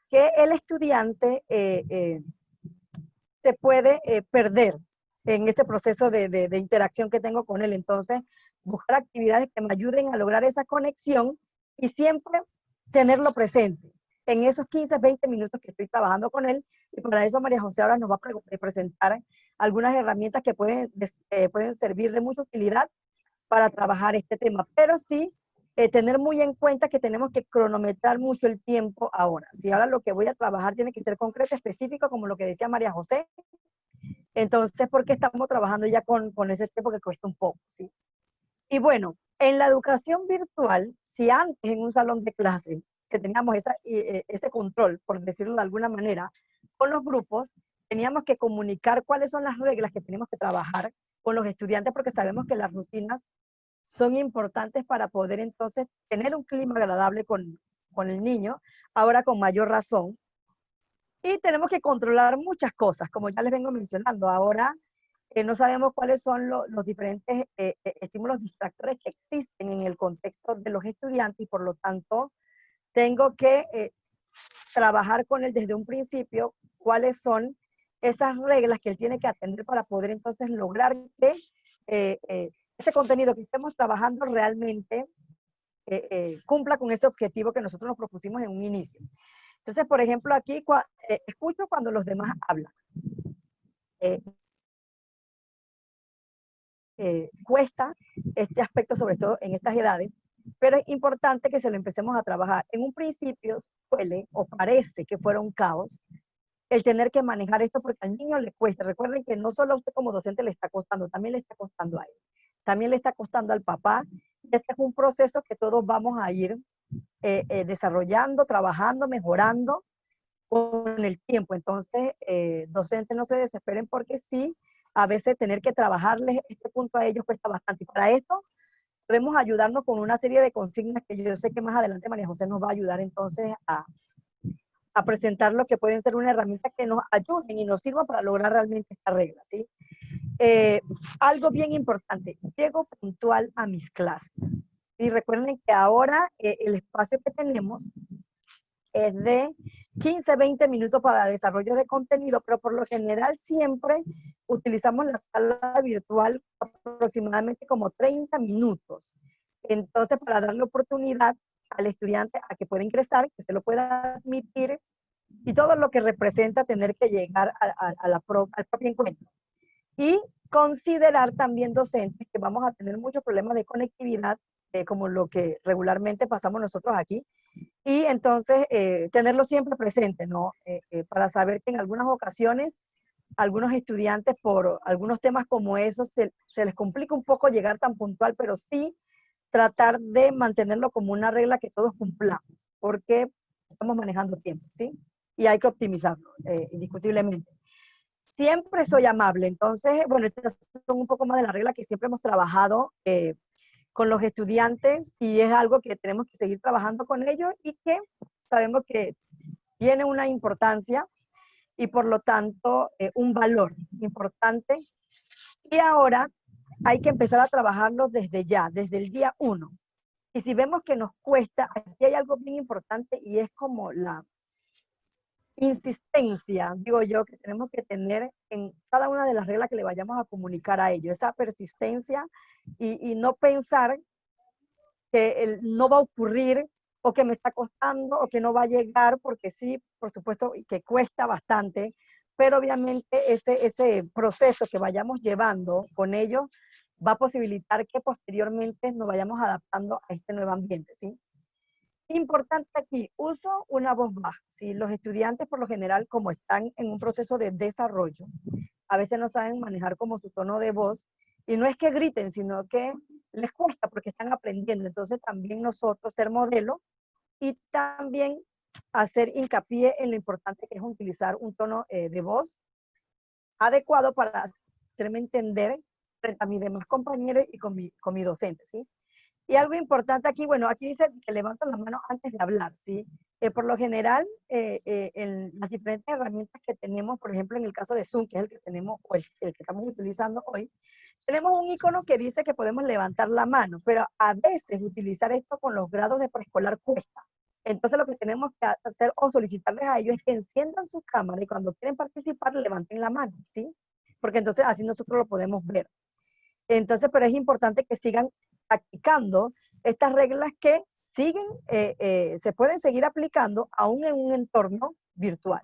que el estudiante se puede perder en ese proceso de interacción que tengo con él. Entonces, buscar actividades que me ayuden a lograr esa conexión y siempre tenerlo presente en esos 15, 20 minutos que estoy trabajando con él. Y para eso María José ahora nos va a presentar algunas herramientas que pueden servir de mucha utilidad para trabajar este tema. Pero sí, tener muy en cuenta que tenemos que cronometrar mucho el tiempo ahora. Si ahora lo que voy a trabajar tiene que ser concreto, específico, como lo que decía María José, entonces, ¿por qué estamos trabajando ya con ese tiempo que cuesta un poco? ¿Sí? Y bueno, en la educación virtual, si antes en un salón de clase que teníamos ese control, por decirlo de alguna manera, con los grupos, teníamos que comunicar cuáles son las reglas que tenemos que trabajar con los estudiantes, porque sabemos que las rutinas son importantes para poder entonces tener un clima agradable con el niño, ahora con mayor razón. Y tenemos que controlar muchas cosas, como ya les vengo mencionando. Ahora no sabemos cuáles son los diferentes estímulos distractores que existen en el contexto de los estudiantes y por lo tanto tengo que trabajar con él desde un principio cuáles son esas reglas que él tiene que atender para poder entonces lograr que ese contenido que estemos trabajando realmente cumpla con ese objetivo que nosotros nos propusimos en un inicio. Entonces, por ejemplo, aquí escucho cuando los demás hablan. Cuesta este aspecto, sobre todo en estas edades, pero es importante que se lo empecemos a trabajar. En un principio suele o parece que fuera un caos el tener que manejar esto porque al niño le cuesta. Recuerden que no solo a usted como docente le está costando, también le está costando a él. También le está costando al papá. Este es un proceso que todos vamos a ir desarrollando, trabajando, mejorando con el tiempo. Entonces, docentes no se desesperen porque sí, a veces tener que trabajarles este punto a ellos cuesta bastante. Y para esto podemos ayudarnos con una serie de consignas que yo sé que más adelante María José nos va a ayudar entonces a presentar lo que pueden ser una herramienta que nos ayuden y nos sirva para lograr realmente esta regla, ¿sí? Algo bien importante, llego puntual a mis clases. Y recuerden que ahora el espacio que tenemos es de 15, 20 minutos para desarrollo de contenido, pero por lo general siempre utilizamos la sala virtual aproximadamente como 30 minutos. Entonces, para darle oportunidad al estudiante a que pueda ingresar, que se lo pueda admitir, y todo lo que representa tener que llegar al propio encuentro. Y considerar también docentes que vamos a tener muchos problemas de conectividad, como lo que regularmente pasamos nosotros aquí, y entonces tenerlo siempre presente, ¿no? Para saber que en algunas ocasiones algunos estudiantes por algunos temas como esos se les complica un poco llegar tan puntual, pero sí tratar de mantenerlo como una regla que todos cumplamos, porque estamos manejando tiempo, ¿sí? Y hay que optimizarlo, indiscutiblemente. Siempre soy amable, entonces, bueno, estas son un poco más de la regla que siempre hemos trabajado con los estudiantes y es algo que tenemos que seguir trabajando con ellos y que sabemos que tiene una importancia y por lo tanto un valor importante. Y ahora hay que empezar a trabajarlo desde ya, desde el día 1. Y si vemos que nos cuesta, aquí hay algo bien importante y es como la insistencia, digo yo, que tenemos que tener en cada una de las reglas que le vayamos a comunicar a ellos, esa persistencia y no pensar que no va a ocurrir o que me está costando o que no va a llegar, porque sí, por supuesto, que cuesta bastante, pero obviamente ese proceso que vayamos llevando con ellos va a posibilitar que posteriormente nos vayamos adaptando a este nuevo ambiente, ¿sí? Importante aquí, uso una voz baja, ¿sí? Los estudiantes por lo general, como están en un proceso de desarrollo, a veces no saben manejar como su tono de voz, y no es que griten, sino que les cuesta porque están aprendiendo. Entonces también nosotros ser modelo y también hacer hincapié en lo importante que es utilizar un tono de voz adecuado para hacerme entender frente a mis demás compañeros y con mi docente, ¿sí? Y algo importante aquí, bueno, aquí dice que levantan la mano antes de hablar, ¿sí? Por lo general, en las diferentes herramientas que tenemos, por ejemplo, en el caso de Zoom, que es el que tenemos, o el que estamos utilizando hoy, tenemos un icono que dice que podemos levantar la mano, pero a veces utilizar esto con los grados de preescolar cuesta. Entonces lo que tenemos que hacer o solicitarles a ellos es que enciendan su cámara y cuando quieren participar levanten la mano, ¿sí? Porque entonces así nosotros lo podemos ver. Entonces, pero es importante que sigan practicando estas reglas que siguen, se pueden seguir aplicando aún en un entorno virtual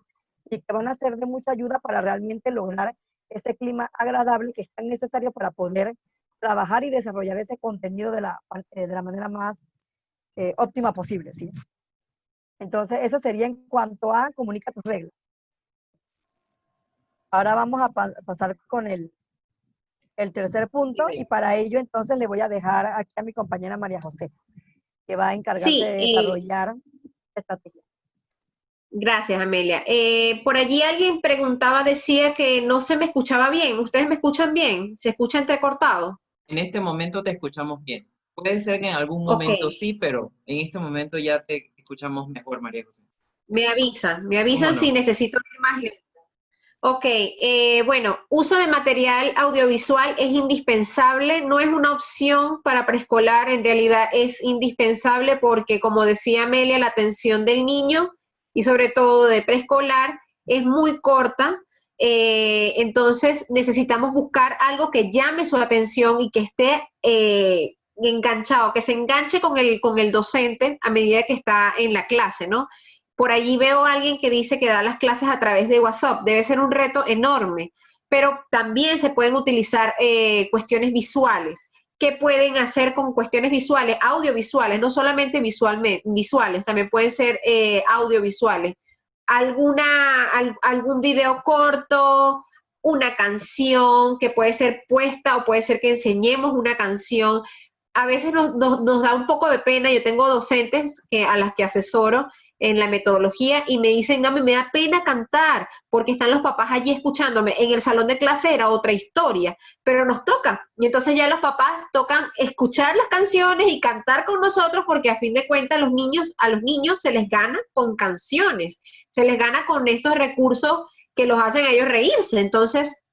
y que van a ser de mucha ayuda para realmente lograr ese clima agradable que es tan necesario para poder trabajar y desarrollar ese contenido de la manera más óptima posible, ¿sí? Entonces, eso sería en cuanto a comunica tus reglas. Ahora vamos a pasar con el tercer punto y para ello entonces le voy a dejar aquí a mi compañera María José, que va a encargarse de desarrollar estrategias. Gracias, Amelia. Por allí alguien preguntaba, decía que no se me escuchaba bien. ¿Ustedes me escuchan bien? ¿Se escucha entrecortado? En este momento te escuchamos bien. Puede ser que en algún momento sí, pero en este momento ya te escuchamos mejor, María José. Me avisan si necesito ir más lento. Ok, bueno, uso de material audiovisual es indispensable, no es una opción para preescolar, en realidad es indispensable porque, como decía Amelia, la atención del niño y sobre todo de preescolar es muy corta, entonces necesitamos buscar algo que llame su atención y que esté enganchado, que se enganche con el docente a medida que está en la clase, ¿no? Por allí veo a alguien que dice que da las clases a través de WhatsApp. Debe ser un reto enorme, pero también se pueden utilizar cuestiones visuales. ¿Qué pueden hacer con cuestiones visuales? Audiovisuales, no solamente visuales, también pueden ser audiovisuales. Algún video corto, una canción que puede ser puesta o puede ser que enseñemos una canción. A veces nos da un poco de pena. Yo tengo docentes a las que asesoro en la metodología y me dicen, no, me da pena cantar porque están los papás allí escuchándome. En el salón de clase era otra historia, pero nos toca. Y entonces ya los papás tocan escuchar las canciones y cantar con nosotros porque a fin de cuentas a los niños se les gana con canciones, se les gana con estos recursos que los hacen a ellos reírse. Entonces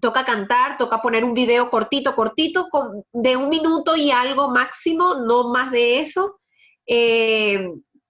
toca cantar, toca poner un video cortito, de 1 minuto y algo máximo, no más de eso.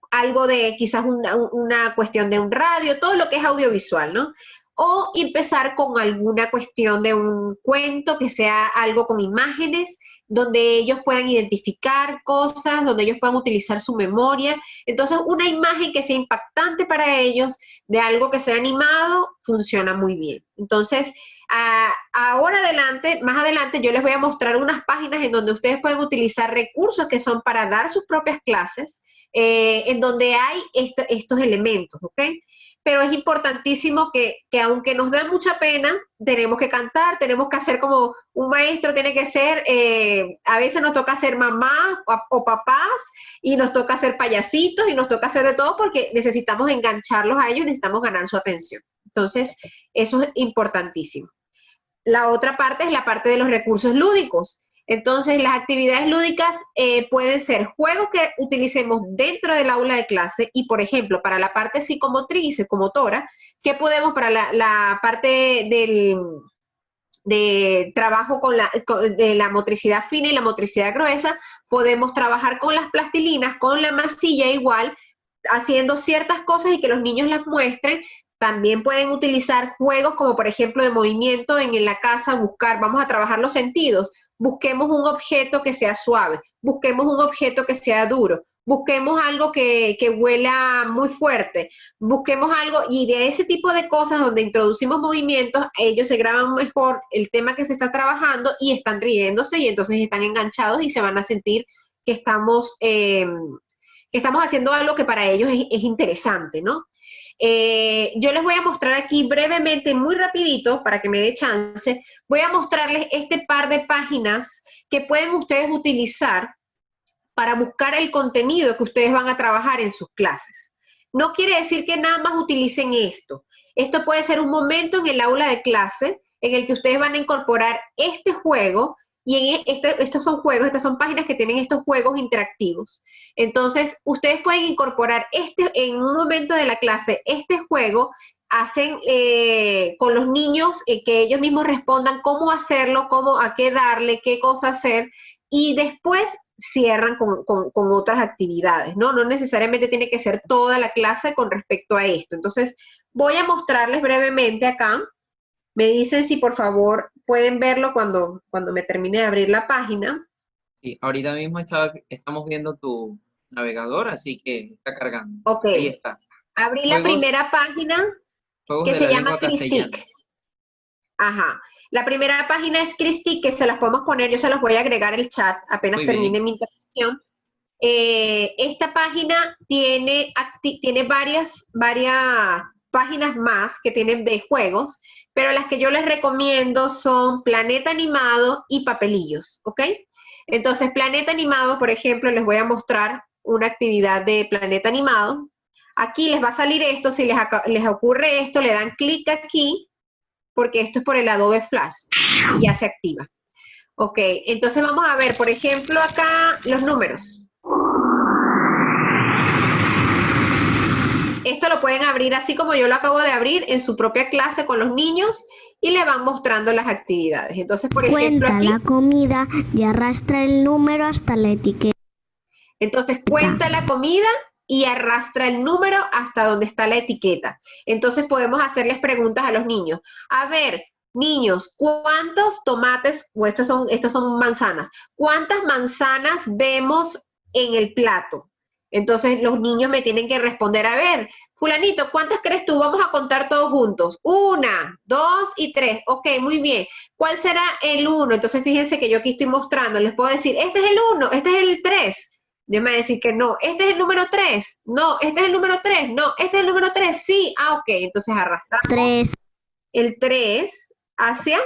Algo de quizás una cuestión de un radio, todo lo que es audiovisual, ¿no? O empezar con alguna cuestión de un cuento que sea algo con imágenes, donde ellos puedan identificar cosas, donde ellos puedan utilizar su memoria. Entonces, una imagen que sea impactante para ellos, de algo que sea animado, funciona muy bien. Entonces, más adelante, yo les voy a mostrar unas páginas en donde ustedes pueden utilizar recursos que son para dar sus propias clases, en donde hay estos elementos, ¿ok? pero es importantísimo que aunque nos da mucha pena, tenemos que cantar, tenemos que hacer como un maestro tiene que ser, a veces nos toca ser mamá o papás, y nos toca hacer payasitos, y nos toca hacer de todo porque necesitamos engancharlos a ellos, necesitamos ganar su atención. Entonces, eso es importantísimo. La otra parte es la parte de los recursos lúdicos. Entonces, las actividades lúdicas pueden ser juegos que utilicemos dentro del aula de clase y, por ejemplo, para la parte psicomotriz, psicomotora, ¿qué podemos para la parte de trabajo de la motricidad fina y la motricidad gruesa? Podemos trabajar con las plastilinas, con la masilla igual, haciendo ciertas cosas y que los niños las muestren. También pueden utilizar juegos como, por ejemplo, de movimiento en la casa, vamos a trabajar los sentidos. Busquemos un objeto que sea suave, busquemos un objeto que sea duro, busquemos algo que huela muy fuerte, busquemos algo, y de ese tipo de cosas donde introducimos movimientos, ellos se graban mejor el tema que se está trabajando y están riéndose, y entonces están enganchados y se van a sentir que estamos haciendo algo que para ellos es interesante, ¿no? Yo les voy a mostrar aquí brevemente, muy rapidito, para que me dé chance, voy a mostrarles este par de páginas que pueden ustedes utilizar para buscar el contenido que ustedes van a trabajar en sus clases. No quiere decir que nada más utilicen esto. Esto puede ser un momento en el aula de clase en el que ustedes van a incorporar este juego, y estos son juegos, estas son páginas que tienen estos juegos interactivos. Entonces, ustedes pueden incorporar en un momento de la clase este juego, hacen con los niños que ellos mismos respondan cómo hacerlo, a qué darle, qué cosa hacer, y después cierran con otras actividades, ¿no? No necesariamente tiene que ser toda la clase con respecto a esto. Entonces, voy a mostrarles brevemente acá. Me dicen si por favor pueden verlo cuando me termine de abrir la página. Sí, ahorita mismo estamos viendo tu navegador, así que está cargando. Ok. Ahí está. Abrí la primera página que se llama Cristic. Ajá. La primera página es Cristic, que se las podemos poner, yo se las voy a agregar el chat apenas termine mi intervención. Esta página tiene varias páginas más que tienen de juegos, pero las que yo les recomiendo son Planeta Animado y Papelillos, ¿ok? Entonces, Planeta Animado, por ejemplo, les voy a mostrar una actividad de Planeta Animado. Aquí les va a salir esto, si les ocurre esto, le dan clic aquí, porque esto es por el Adobe Flash, y ya se activa. Ok, entonces vamos a ver, por ejemplo, acá los números. Esto lo pueden abrir así como yo lo acabo de abrir en su propia clase con los niños y le van mostrando las actividades. Entonces, por ejemplo, cuenta aquí, la comida y arrastra el número hasta la etiqueta. Entonces, cuenta la comida y arrastra el número hasta donde está la etiqueta. Entonces, podemos hacerles preguntas a los niños. A ver, niños, ¿cuántos tomates, o estos son manzanas, cuántas manzanas vemos en el plato? Entonces, los niños me tienen que responder, a ver, fulanito, ¿cuántas crees tú? Vamos a contar todos juntos. 1, 2 y 3. Ok, muy bien. ¿Cuál será el 1? Entonces, fíjense que yo aquí estoy mostrando, les puedo decir, este es el 1, este es el 3. Yo me voy a decir que no, este es el número 3. No, este es el número 3. No, este es el número 3. Sí, ok. Entonces, arrastramos el 3 hacia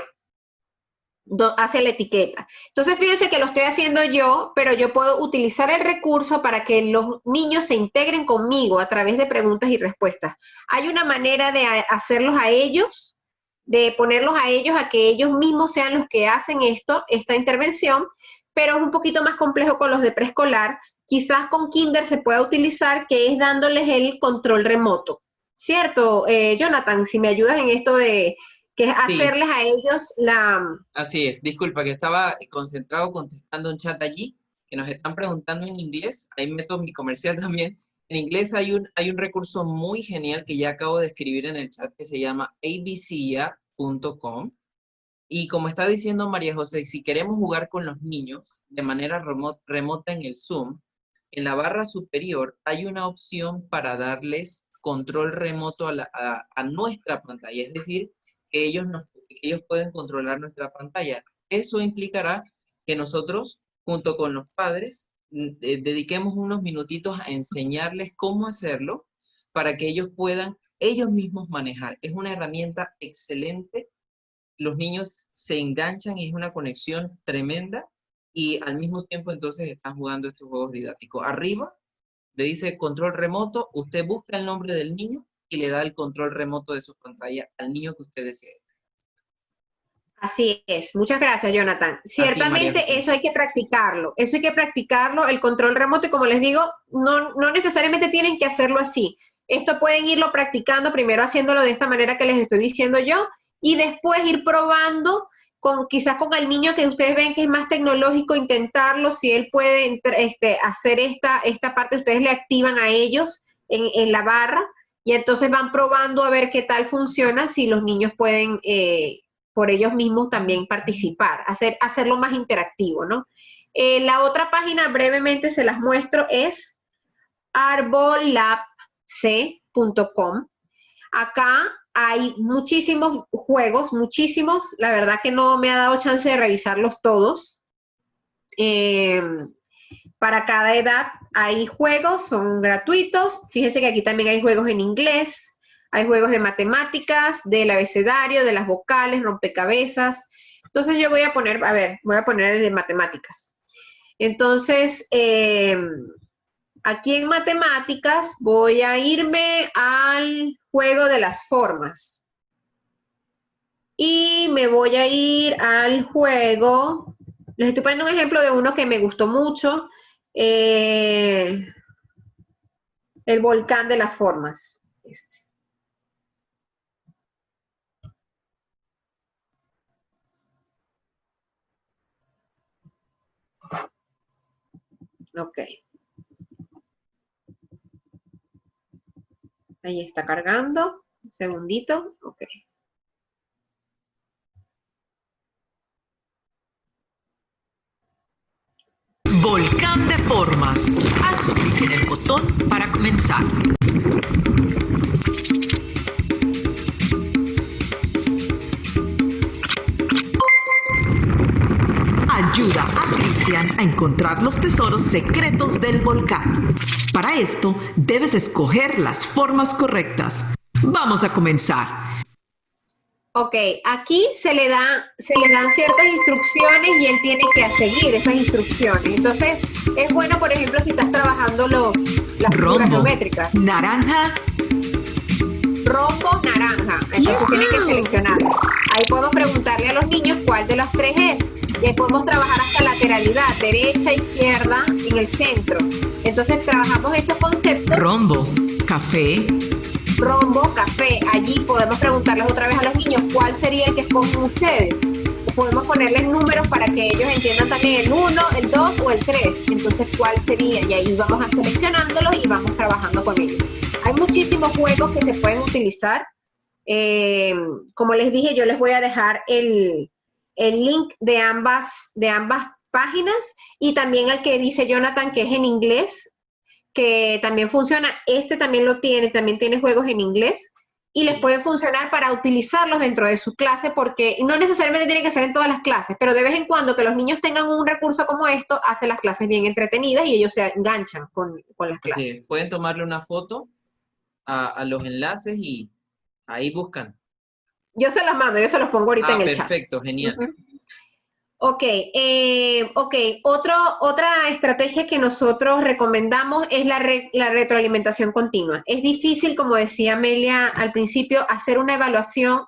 la etiqueta. Entonces, fíjense que lo estoy haciendo yo, pero yo puedo utilizar el recurso para que los niños se integren conmigo a través de preguntas y respuestas. Hay una manera de hacerlos a ellos, de ponerlos a ellos a que ellos mismos sean los que hacen esta intervención, pero es un poquito más complejo con los de preescolar. Quizás con kinder se pueda utilizar, que es dándoles el control remoto. ¿Cierto, Jonathan? Si me ayudas en esto de que es hacerles a ellos Así es, disculpa que estaba concentrado contestando un chat allí, que nos están preguntando en inglés, ahí meto mi comercial también. En inglés hay un recurso muy genial que ya acabo de escribir en el chat que se llama abcia.com, y como está diciendo María José, si queremos jugar con los niños de manera remota en el Zoom, en la barra superior hay una opción para darles control remoto a nuestra pantalla, es decir, que ellos pueden controlar nuestra pantalla. Eso implicará que nosotros, junto con los padres, dediquemos unos minutitos a enseñarles cómo hacerlo para que ellos puedan ellos mismos manejar. Es una herramienta excelente. Los niños se enganchan y es una conexión tremenda y al mismo tiempo entonces están jugando estos juegos didácticos. Arriba le dice control remoto, usted busca el nombre del niño y le da el control remoto de su pantalla al niño que usted desee. Así es. Muchas gracias, Jonathan. María Ciertamente José. eso hay que practicarlo. Eso hay que practicarlo, el control remoto, y como les digo, no necesariamente tienen que hacerlo así. Esto pueden irlo practicando, primero haciéndolo de esta manera que les estoy diciendo yo, y después ir probando quizás con el niño que ustedes ven que es más tecnológico, intentarlo, si él puede hacer esta parte, ustedes le activan a ellos en la barra, y entonces van probando a ver qué tal funciona, si los niños pueden por ellos mismos también participar, hacerlo más interactivo, ¿no? La otra página, brevemente se las muestro, es arbolabc.com. Acá hay muchísimos juegos, muchísimos, la verdad que no me ha dado chance de revisarlos todos. Para cada edad hay juegos, son gratuitos. Fíjense que aquí también hay juegos en inglés, hay juegos de matemáticas, del abecedario, de las vocales, rompecabezas. Entonces yo voy a poner, voy a poner el de matemáticas. Entonces, aquí en matemáticas voy a irme al juego de las formas. Y me voy a ir al juego, les estoy poniendo un ejemplo de uno que me gustó mucho, el volcán de las formas. Ok. Ahí está cargando. Un segundito. Ok. Volcán de formas. Haz clic en el botón para comenzar. Ayuda a Cristian a encontrar los tesoros secretos del volcán. Para esto, debes escoger las formas correctas. Vamos a comenzar. Ok, aquí se le dan ciertas instrucciones y él tiene que seguir esas instrucciones. Entonces, es bueno, por ejemplo, si estás trabajando las figuras geométricas. Naranja. Rombo, naranja. Entonces tiene que seleccionarlo. Ahí podemos preguntarle a los niños cuál de las tres es. Y ahí podemos trabajar hasta lateralidad, derecha, izquierda, en el centro. Entonces trabajamos estos conceptos. Rombo, café. Rombo, café. Allí podemos preguntarles otra vez a los niños cuál sería el que escogen ustedes. Podemos ponerles números para que ellos entiendan también el 1, el 2 o el 3. Entonces, ¿cuál sería? Y ahí vamos a seleccionándolos y vamos trabajando con ellos. Hay muchísimos juegos que se pueden utilizar. Como les dije, yo les voy a dejar el link de ambas páginas y también el que dice Jonathan, que es en inglés, que también funciona. Este también lo tiene, también tiene juegos en inglés y les puede funcionar para utilizarlos dentro de su clase, porque no necesariamente tiene que ser en todas las clases, pero de vez en cuando que los niños tengan un recurso como esto, hace las clases bien entretenidas y ellos se enganchan con las clases. Así es. Pueden tomarle una foto a los enlaces y ahí buscan. Yo se los mando, yo se los pongo ahorita en el chat. Perfecto, genial. Ok, otra estrategia que nosotros recomendamos es la retroalimentación continua. Es difícil, como decía Amelia al principio, hacer una evaluación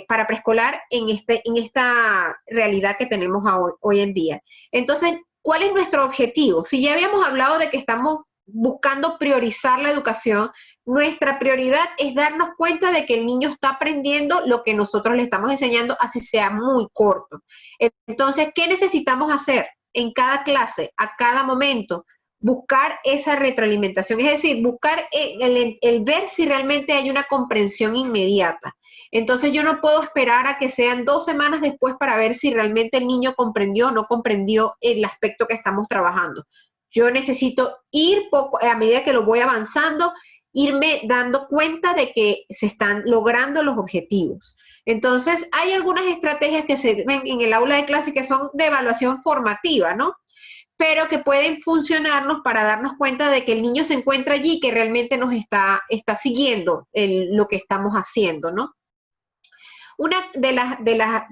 para preescolar en esta realidad que tenemos hoy en día. Entonces, ¿cuál es nuestro objetivo? Si ya habíamos hablado de que estamos buscando priorizar la educación, nuestra prioridad es darnos cuenta de que el niño está aprendiendo lo que nosotros le estamos enseñando, así sea muy corto. Entonces, ¿qué necesitamos hacer en cada clase, a cada momento? Buscar esa retroalimentación, es decir, buscar el ver si realmente hay una comprensión inmediata. Entonces, yo no puedo esperar a que sean 2 semanas después para ver si realmente el niño comprendió o no comprendió el aspecto que estamos trabajando. Yo necesito ir poco, a medida que lo voy avanzando, irme dando cuenta de que se están logrando los objetivos. Entonces, hay algunas estrategias que se ven en el aula de clase que son de evaluación formativa, ¿no? pero que pueden funcionarnos para darnos cuenta de que el niño se encuentra allí, que realmente nos está siguiendo lo que estamos haciendo, ¿no? Una de las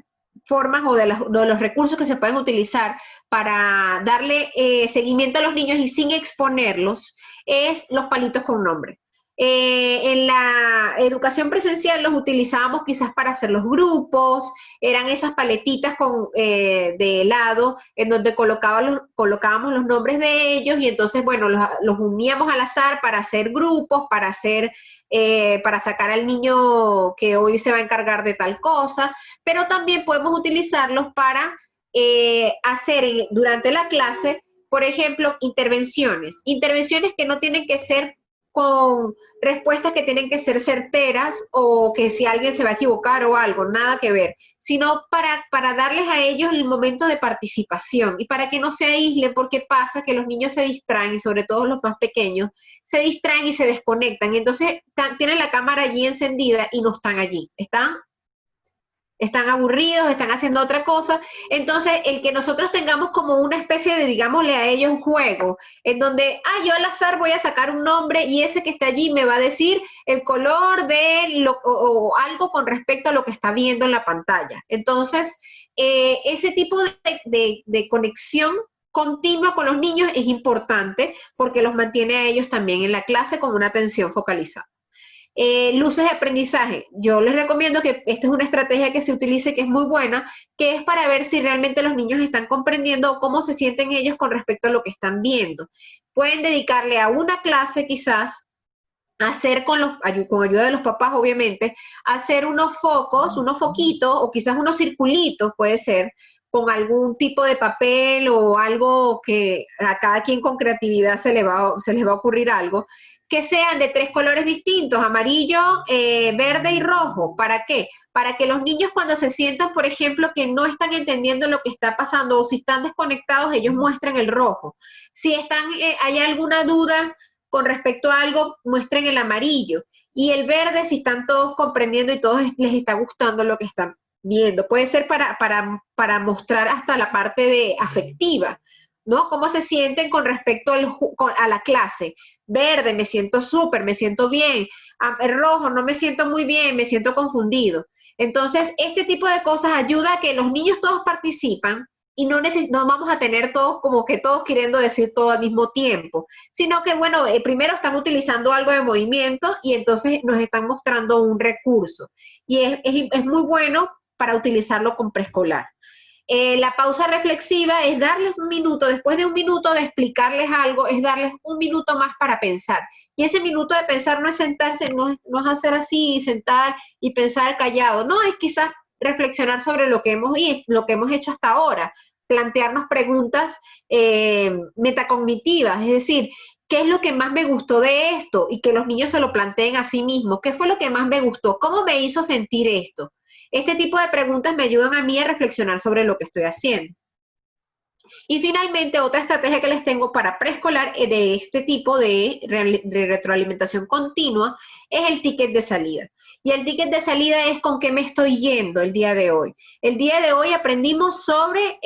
formas o de los recursos que se pueden utilizar para darle seguimiento a los niños y sin exponerlos es los palitos con nombre. En la educación presencial los utilizábamos quizás para hacer los grupos, eran esas paletitas de helado en donde colocábamos los nombres de ellos y entonces, bueno, los uníamos al azar para hacer grupos, para sacar al niño que hoy se va a encargar de tal cosa, pero también podemos utilizarlos para hacer durante la clase, por ejemplo, intervenciones que no tienen que ser con respuestas que tienen que ser certeras o que si alguien se va a equivocar o algo, nada que ver, sino para darles a ellos el momento de participación y para que no se aíslen, porque pasa que los niños se distraen y sobre todo los más pequeños se distraen y se desconectan y entonces tienen la cámara allí encendida y no están allí, están aburridos, están haciendo otra cosa. Entonces, el que nosotros tengamos como una especie de, digámosle a ellos, un juego, en donde, yo al azar voy a sacar un nombre y ese que está allí me va a decir el color o algo con respecto a lo que está viendo en la pantalla. Entonces, ese tipo de conexión continua con los niños es importante porque los mantiene a ellos también en la clase con una atención focalizada. Luces de aprendizaje. Yo les recomiendo que esta es una estrategia que se utilice, que es muy buena, que es para ver si realmente los niños están comprendiendo o cómo se sienten ellos con respecto a lo que están viendo. Pueden dedicarle a una clase quizás, hacer con ayuda de los papás obviamente, hacer unos focos, unos foquitos o quizás unos circulitos, puede ser, con algún tipo de papel o algo que a cada quien con creatividad se les va a ocurrir algo, que sean de 3 colores distintos, amarillo, verde y rojo. ¿Para qué? Para que los niños cuando se sientan, por ejemplo, que no están entendiendo lo que está pasando o si están desconectados, ellos muestren el rojo. Si hay alguna duda con respecto a algo, muestren el amarillo. Y el verde, si están todos comprendiendo y todos les está gustando lo que están viendo. Puede ser para mostrar hasta la parte afectiva, ¿no? ¿Cómo se sienten con respecto a la clase? Verde, me siento súper, me siento bien. El rojo, no me siento muy bien, me siento confundido. Entonces, este tipo de cosas ayuda a que los niños todos participan y no vamos a tener todos como que todos queriendo decir todo al mismo tiempo, sino que, bueno, primero están utilizando algo de movimiento y entonces nos están mostrando un recurso. Y es muy bueno para utilizarlo con preescolar. La pausa reflexiva es darles un minuto, después de un minuto de explicarles algo, es darles un minuto más para pensar. Y ese minuto de pensar no es sentarse, no es hacer así, sentar y pensar callado, no, es quizás reflexionar sobre lo que hemos hecho hasta ahora, plantearnos preguntas metacognitivas, es decir, ¿qué es lo que más me gustó de esto? Y que los niños se lo planteen a sí mismos, ¿qué fue lo que más me gustó? ¿Cómo me hizo sentir esto? Este tipo de preguntas me ayudan a mí a reflexionar sobre lo que estoy haciendo. Y finalmente, otra estrategia que les tengo para preescolar de este tipo de retroalimentación continua es el ticket de salida. Y el ticket de salida es con qué me estoy yendo el día de hoy. El día de hoy aprendimos sobre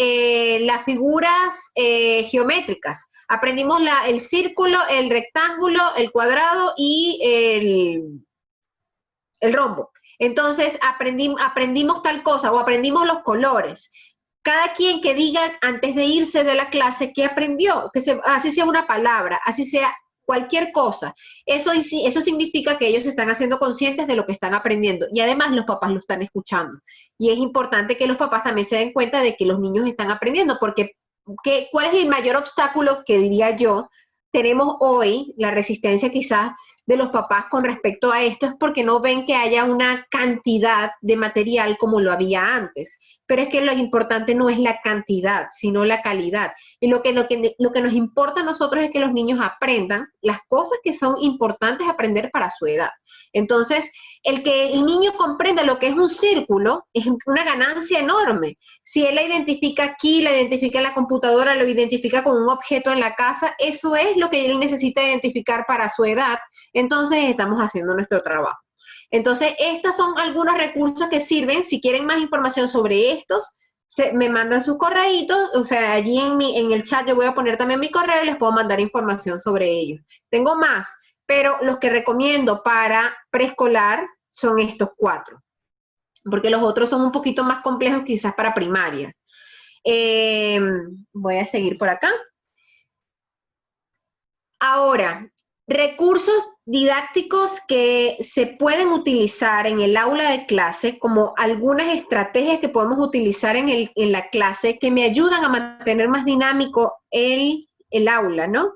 las figuras geométricas. Aprendimos el círculo, el rectángulo, el cuadrado y el rombo. Entonces, aprendimos tal cosa o aprendimos los colores. Cada quien que diga antes de irse de la clase qué aprendió, así sea una palabra, así sea cualquier cosa. Eso significa que ellos se están haciendo conscientes de lo que están aprendiendo y además los papás lo están escuchando. Y es importante que los papás también se den cuenta de que los niños están aprendiendo, porque ¿cuál es el mayor obstáculo que diría yo? Tenemos hoy, la resistencia quizás de los papás con respecto a esto es porque no ven que haya una cantidad de material como lo había antes. Pero es que lo importante no es la cantidad, sino la calidad. Y lo que nos importa a nosotros es que los niños aprendan las cosas que son importantes aprender para su edad. Entonces, el que el niño comprenda lo que es un círculo es una ganancia enorme. Si él la identifica aquí, la identifica en la computadora, lo identifica como un objeto en la casa, eso es lo que él necesita identificar para su edad. Entonces, estamos haciendo nuestro trabajo. Entonces, estos son algunos recursos que sirven. Si quieren más información sobre estos, me mandan sus correitos, o sea, allí en el chat yo voy a poner también mi correo y les puedo mandar información sobre ellos. Tengo más, pero los que recomiendo para preescolar son estos 4, porque los otros son un poquito más complejos quizás para primaria. Voy a seguir por acá. Ahora, recursos didácticos que se pueden utilizar en el aula de clase, como algunas estrategias que podemos utilizar en la clase que me ayudan a mantener más dinámico el aula, ¿no?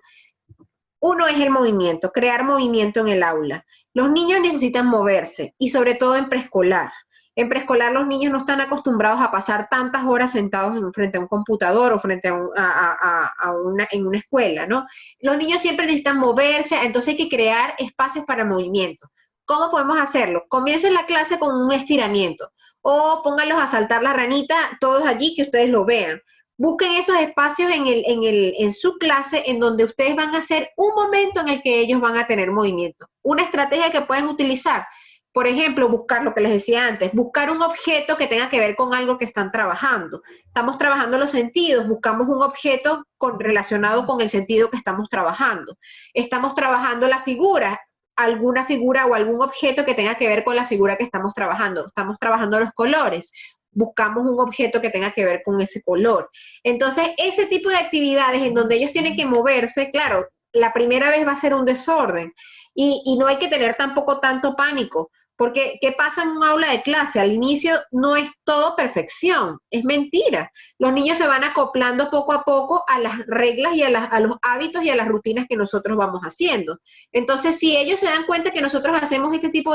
Uno es el movimiento, crear movimiento en el aula. Los niños necesitan moverse y sobre todo en preescolar. En preescolar los niños no están acostumbrados a pasar tantas horas sentados frente a un computador o frente en una escuela, ¿no? Los niños siempre necesitan moverse, entonces hay que crear espacios para movimiento. ¿Cómo podemos hacerlo? Comiencen la clase con un estiramiento o pónganlos a saltar la ranita todos allí que ustedes lo vean. Busquen esos espacios en su clase en donde ustedes van a hacer un momento en el que ellos van a tener movimiento. Una estrategia que pueden utilizar, por ejemplo, buscar lo que les decía antes, buscar un objeto que tenga que ver con algo que están trabajando. Estamos trabajando los sentidos, buscamos un objeto relacionado con el sentido que estamos trabajando. Estamos trabajando la figura, alguna figura o algún objeto que tenga que ver con la figura que estamos trabajando. Estamos trabajando los colores, buscamos un objeto que tenga que ver con ese color. Entonces, ese tipo de actividades en donde ellos tienen que moverse, claro, la primera vez va a ser un desorden y no hay que tener tampoco tanto pánico. Porque, ¿qué pasa en un aula de clase? Al inicio no es todo perfección, es mentira. Los niños se van acoplando poco a poco a las reglas y a los hábitos y a las rutinas que nosotros vamos haciendo. Entonces, si ellos se dan cuenta que nosotros hacemos este tipo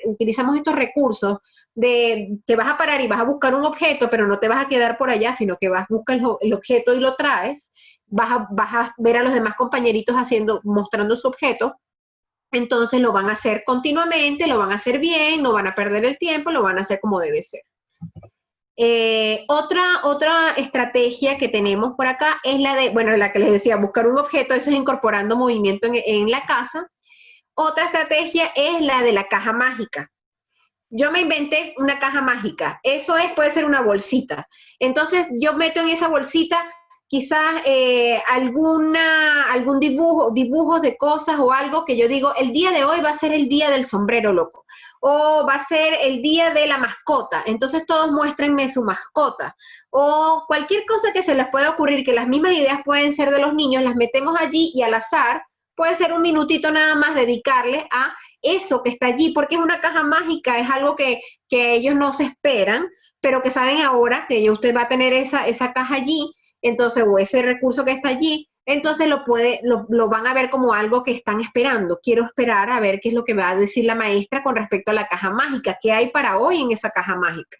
utilizamos estos recursos, que vas a parar y vas a buscar un objeto, pero no te vas a quedar por allá, sino que vas a buscar el objeto y lo traes, vas a ver a los demás compañeritos mostrando su objeto. Entonces lo van a hacer continuamente, lo van a hacer bien, no van a perder el tiempo, lo van a hacer como debe ser. Otra estrategia que tenemos por acá es la que les decía, buscar un objeto, eso es incorporando movimiento en la casa. Otra estrategia es la de la caja mágica. Yo me inventé una caja mágica, puede ser una bolsita. Entonces yo meto en esa bolsita quizás algún dibujos de cosas o algo que yo digo, el día de hoy va a ser el día del sombrero loco, o va a ser el día de la mascota, entonces todos muéstrenme su mascota, o cualquier cosa que se les pueda ocurrir, que las mismas ideas pueden ser de los niños, las metemos allí y al azar, puede ser un minutito nada más dedicarle a eso que está allí, porque es una caja mágica, es algo que ellos no se esperan, pero que saben ahora que usted va a tener esa caja allí, entonces, o ese recurso que está allí, entonces lo van a ver como algo que están esperando. Quiero esperar a ver qué es lo que va a decir la maestra con respecto a la caja mágica, qué hay para hoy en esa caja mágica.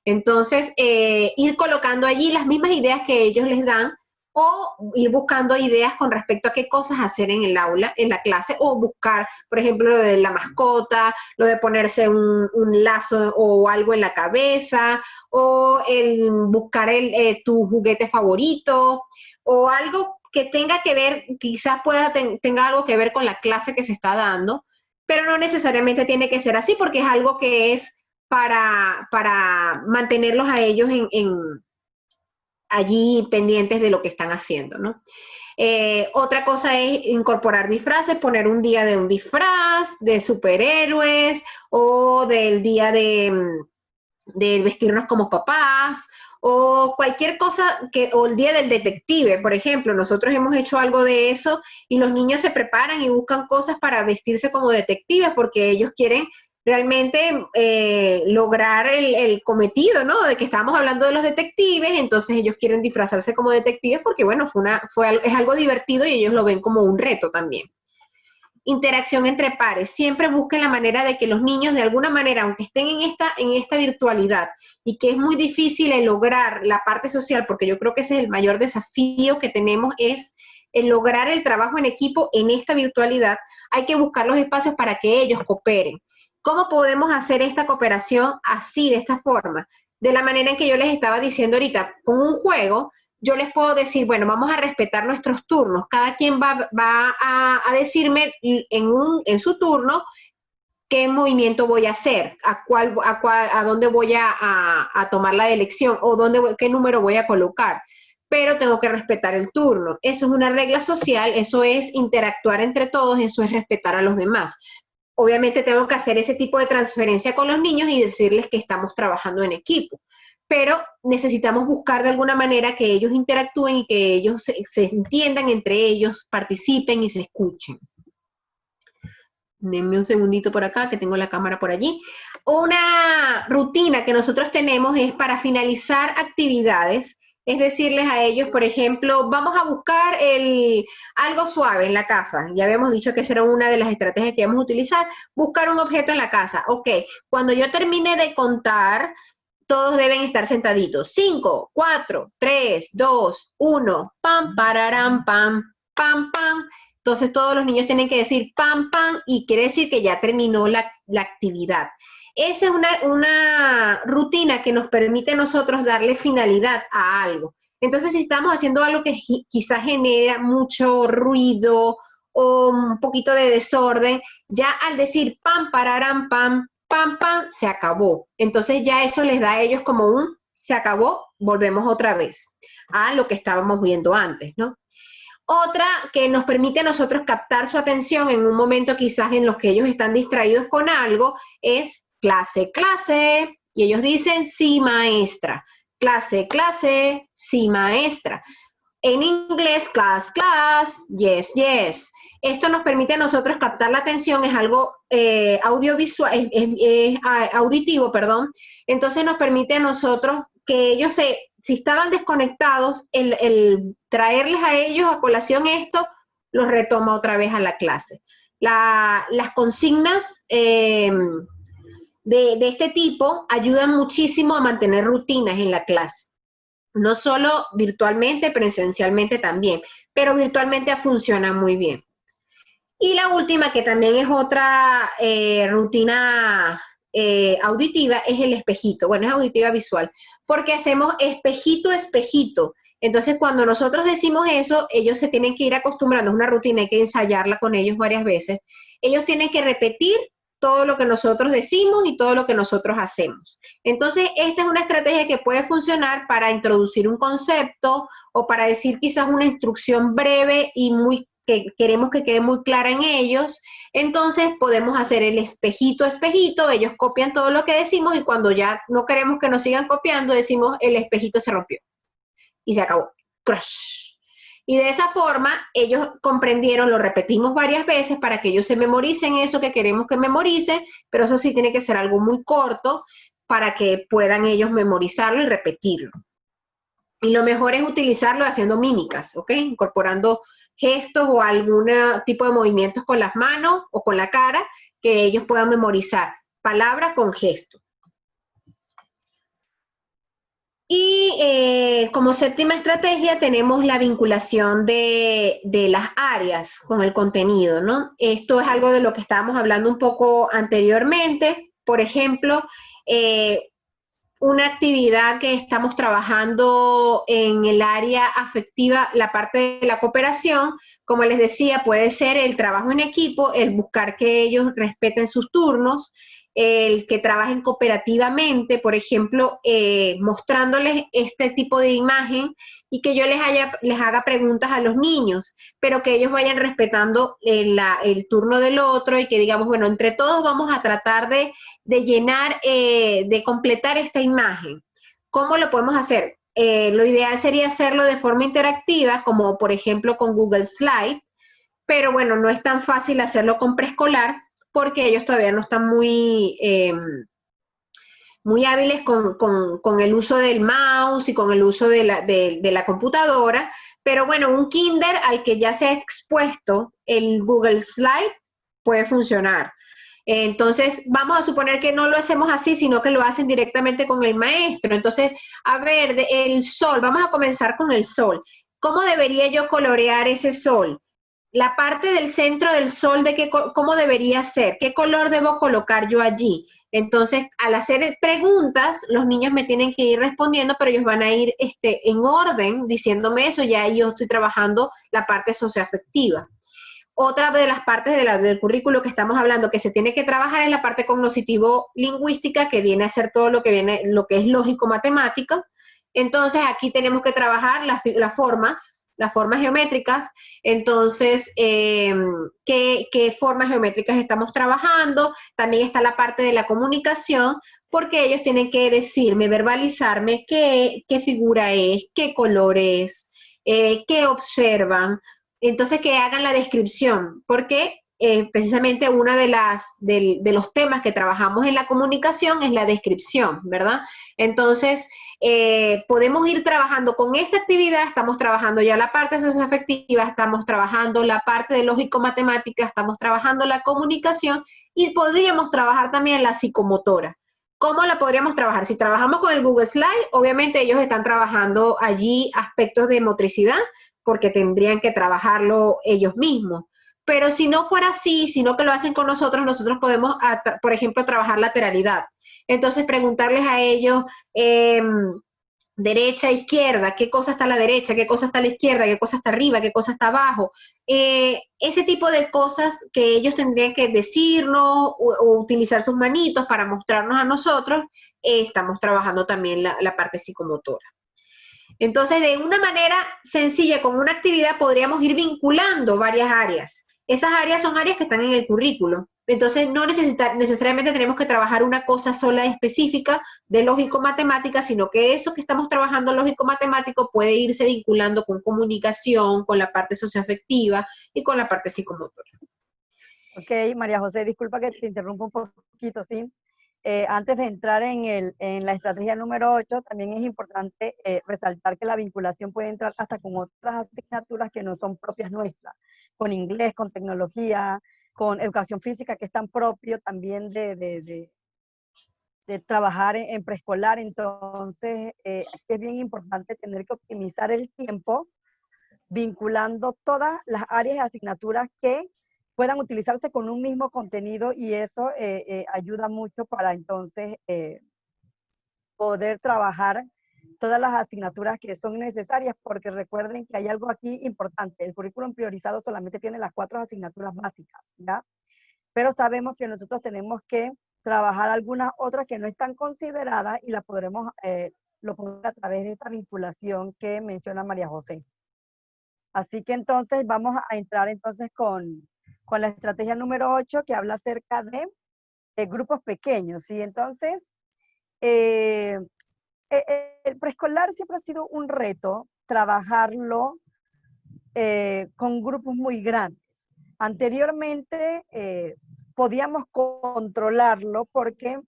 Entonces, ir colocando allí las mismas ideas que ellos les dan o ir buscando ideas con respecto a qué cosas hacer en el aula, en la clase, o buscar, por ejemplo, lo de la mascota, lo de ponerse un lazo o algo en la cabeza, o buscar tu juguete favorito, o algo que tenga que ver, quizás tenga algo que ver con la clase que se está dando, pero no necesariamente tiene que ser así, porque es algo que es para mantenerlos a ellos allí pendientes de lo que están haciendo, ¿no? Otra cosa es incorporar disfraces, poner un día de un disfraz, de superhéroes, o del día de vestirnos como papás, o cualquier cosa, o el día del detective, por ejemplo. Nosotros hemos hecho algo de eso y los niños se preparan y buscan cosas para vestirse como detectives porque ellos quieren realmente lograr el cometido, ¿no? De que estábamos hablando de los detectives, entonces ellos quieren disfrazarse como detectives porque, bueno, es algo divertido y ellos lo ven como un reto también. Interacción entre pares. Siempre busquen la manera de que los niños, de alguna manera, aunque estén en esta virtualidad y que es muy difícil el lograr la parte social, porque yo creo que ese es el mayor desafío que tenemos, es el lograr el trabajo en equipo en esta virtualidad, hay que buscar los espacios para que ellos cooperen. ¿Cómo podemos hacer esta cooperación así, de esta forma? De la manera en que yo les estaba diciendo ahorita, con un juego, yo les puedo decir, bueno, vamos a respetar nuestros turnos. Cada quien va a decirme en su turno qué movimiento voy a hacer, a dónde voy a tomar la elección o qué número voy a colocar. Pero tengo que respetar el turno. Eso es una regla social, eso es interactuar entre todos, eso es respetar a los demás. Obviamente tengo que hacer ese tipo de transferencia con los niños y decirles que estamos trabajando en equipo. Pero necesitamos buscar de alguna manera que ellos interactúen y que ellos se entiendan entre ellos, participen y se escuchen. Denme un segundito por acá, que tengo la cámara por allí. Una rutina que nosotros tenemos es para finalizar actividades, es decirles a ellos, por ejemplo, vamos a buscar algo suave en la casa. Ya habíamos dicho que esa era una de las estrategias que íbamos a utilizar, buscar un objeto en la casa. Ok, cuando yo termine de contar, todos deben estar sentaditos. 5, 4, 3, 2, 1, pam, pararán, pam, pam, pam. Entonces todos los niños tienen que decir pam, pam, y quiere decir que ya terminó la actividad. Esa es una rutina que nos permite a nosotros darle finalidad a algo. Entonces, si estamos haciendo algo que quizás genera mucho ruido o un poquito de desorden, ya al decir pam, pararán, pam, pam, pam, se acabó. Entonces, ya eso les da a ellos como un se acabó, volvemos otra vez a lo que estábamos viendo antes, ¿no? Otra que nos permite a nosotros captar su atención en un momento quizás en los que ellos están distraídos con algo es clase, clase, y ellos dicen, sí, maestra. Clase, clase, sí, maestra. En inglés, class, class, yes, yes. Esto nos permite a nosotros captar la atención, es algo audiovisual, auditivo, perdón. Entonces nos permite a nosotros que ellos si estaban desconectados, el traerles a ellos a colación esto, los retoma otra vez a la clase. Las consignas de este tipo ayudan muchísimo a mantener rutinas en la clase. No solo virtualmente, presencialmente también, pero virtualmente funciona muy bien. Y la última, que también es otra rutina auditiva, es el espejito. Bueno, es auditiva visual, porque hacemos espejito, espejito. Entonces, cuando nosotros decimos eso, ellos se tienen que ir acostumbrando, es una rutina, hay que ensayarla con ellos varias veces. Ellos tienen que repetir todo lo que nosotros decimos y todo lo que nosotros hacemos. Entonces, esta es una estrategia que puede funcionar para introducir un concepto o para decir quizás una instrucción breve y que queremos que quede muy clara en ellos. Entonces, podemos hacer el espejito, espejito, ellos copian todo lo que decimos y cuando ya no queremos que nos sigan copiando, decimos el espejito se rompió y se acabó. Crush. Y de esa forma, ellos comprendieron, lo repetimos varias veces para que ellos se memoricen eso que queremos que memoricen, pero eso sí tiene que ser algo muy corto para que puedan ellos memorizarlo y repetirlo. Y lo mejor es utilizarlo haciendo mímicas, ¿ok? Incorporando gestos o algún tipo de movimientos con las manos o con la cara que ellos puedan memorizar, palabra con gesto. Y como séptima estrategia tenemos la vinculación de las áreas con el contenido, ¿no? Esto es algo de lo que estábamos hablando un poco anteriormente. Por ejemplo, una actividad que estamos trabajando en el área afectiva, la parte de la cooperación, como les decía, puede ser el trabajo en equipo, el buscar que ellos respeten sus turnos, el que trabajen cooperativamente, por ejemplo, mostrándoles este tipo de imagen y que yo les haga preguntas a los niños, pero que ellos vayan respetando el turno del otro y que digamos, bueno, entre todos vamos a tratar de llenar, de completar esta imagen. ¿Cómo lo podemos hacer? Lo ideal sería hacerlo de forma interactiva, como por ejemplo con Google Slide, pero bueno, no es tan fácil hacerlo con preescolar, porque ellos todavía no están muy hábiles con el uso del mouse y con el uso de la computadora, pero bueno, un kinder al que ya se ha expuesto el Google Slide puede funcionar. Entonces, vamos a suponer que no lo hacemos así, sino que lo hacen directamente con el maestro. Entonces, a ver, el sol, vamos a comenzar con el sol. ¿Cómo debería yo colorear ese sol? La parte del centro del sol, ¿cómo debería ser? ¿Qué color debo colocar yo allí? Entonces, al hacer preguntas, los niños me tienen que ir respondiendo, pero ellos van a ir en orden diciéndome eso, ya yo estoy trabajando la parte socioafectiva. Otra de las partes del currículo que estamos hablando que se tiene que trabajar es la parte cognitivo-lingüística, que viene a ser todo lo que es lógico-matemática. Entonces, aquí tenemos que trabajar las formas geométricas. Entonces, ¿qué formas geométricas estamos trabajando? También está la parte de la comunicación, porque ellos tienen que decirme, verbalizarme qué figura es, qué color es, qué observan. Entonces, que hagan la descripción, porque precisamente uno de los temas que trabajamos en la comunicación es la descripción, ¿verdad? Entonces, podemos ir trabajando con esta actividad, estamos trabajando ya la parte socioafectiva, estamos trabajando la parte de lógico-matemática, estamos trabajando la comunicación y podríamos trabajar también la psicomotora. ¿Cómo la podríamos trabajar? Si trabajamos con el Google Slide, obviamente ellos están trabajando allí aspectos de motricidad, porque tendrían que trabajarlo ellos mismos. Pero si no fuera así, sino que lo hacen con nosotros, nosotros podemos, por ejemplo, trabajar lateralidad. Entonces, preguntarles a ellos, derecha, izquierda, qué cosa está a la derecha, qué cosa está a la izquierda, qué cosa está arriba, qué cosa está abajo. Ese tipo de cosas que ellos tendrían que decirnos o utilizar sus manitos para mostrarnos a nosotros, estamos trabajando también la parte psicomotora. Entonces, de una manera sencilla, con una actividad, podríamos ir vinculando varias áreas. Esas áreas son áreas que están en el currículo. Entonces, no necesariamente tenemos que trabajar una cosa sola específica de lógico-matemática, sino que eso que estamos trabajando lógico-matemático puede irse vinculando con comunicación, con la parte socioafectiva y con la parte psicomotora. Ok, María José, disculpa que te interrumpa un poquito, ¿sí? Antes de entrar en la estrategia número 8, también es importante resaltar que la vinculación puede entrar hasta con otras asignaturas que no son propias nuestras, con inglés, con tecnología, con educación física, que es tan propio también de trabajar en preescolar. Entonces, es bien importante tener que optimizar el tiempo vinculando todas las áreas y asignaturas que puedan utilizarse con un mismo contenido, y eso ayuda mucho para entonces poder trabajar todas las asignaturas que son necesarias, porque recuerden que hay algo aquí importante. El currículum priorizado solamente tiene las 4 asignaturas básicas, ¿ya? Pero sabemos que nosotros tenemos que trabajar algunas otras que no están consideradas y las podremos lo podemos a través de esta vinculación que menciona María José. Así que entonces vamos a entrar entonces con la estrategia número 8, que habla acerca de grupos pequeños, ¿sí? Entonces, el preescolar siempre ha sido un reto trabajarlo con grupos muy grandes. Anteriormente podíamos controlarlo porque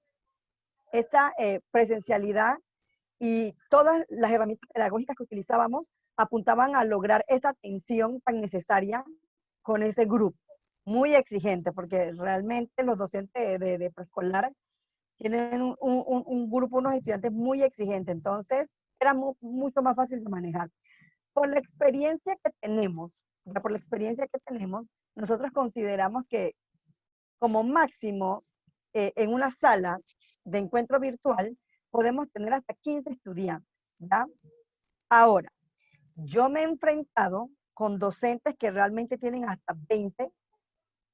esa presencialidad y todas las herramientas pedagógicas que utilizábamos apuntaban a lograr esa atención tan necesaria con ese grupo, muy exigente, porque realmente los docentes de preescolar tienen un grupo, unos estudiantes muy exigentes, entonces era mucho más fácil de manejar. Por la experiencia que tenemos, nosotros consideramos que como máximo en una sala de encuentro virtual podemos tener hasta 15 estudiantes, ¿ya? Ahora, yo me he enfrentado con docentes que realmente tienen hasta 20,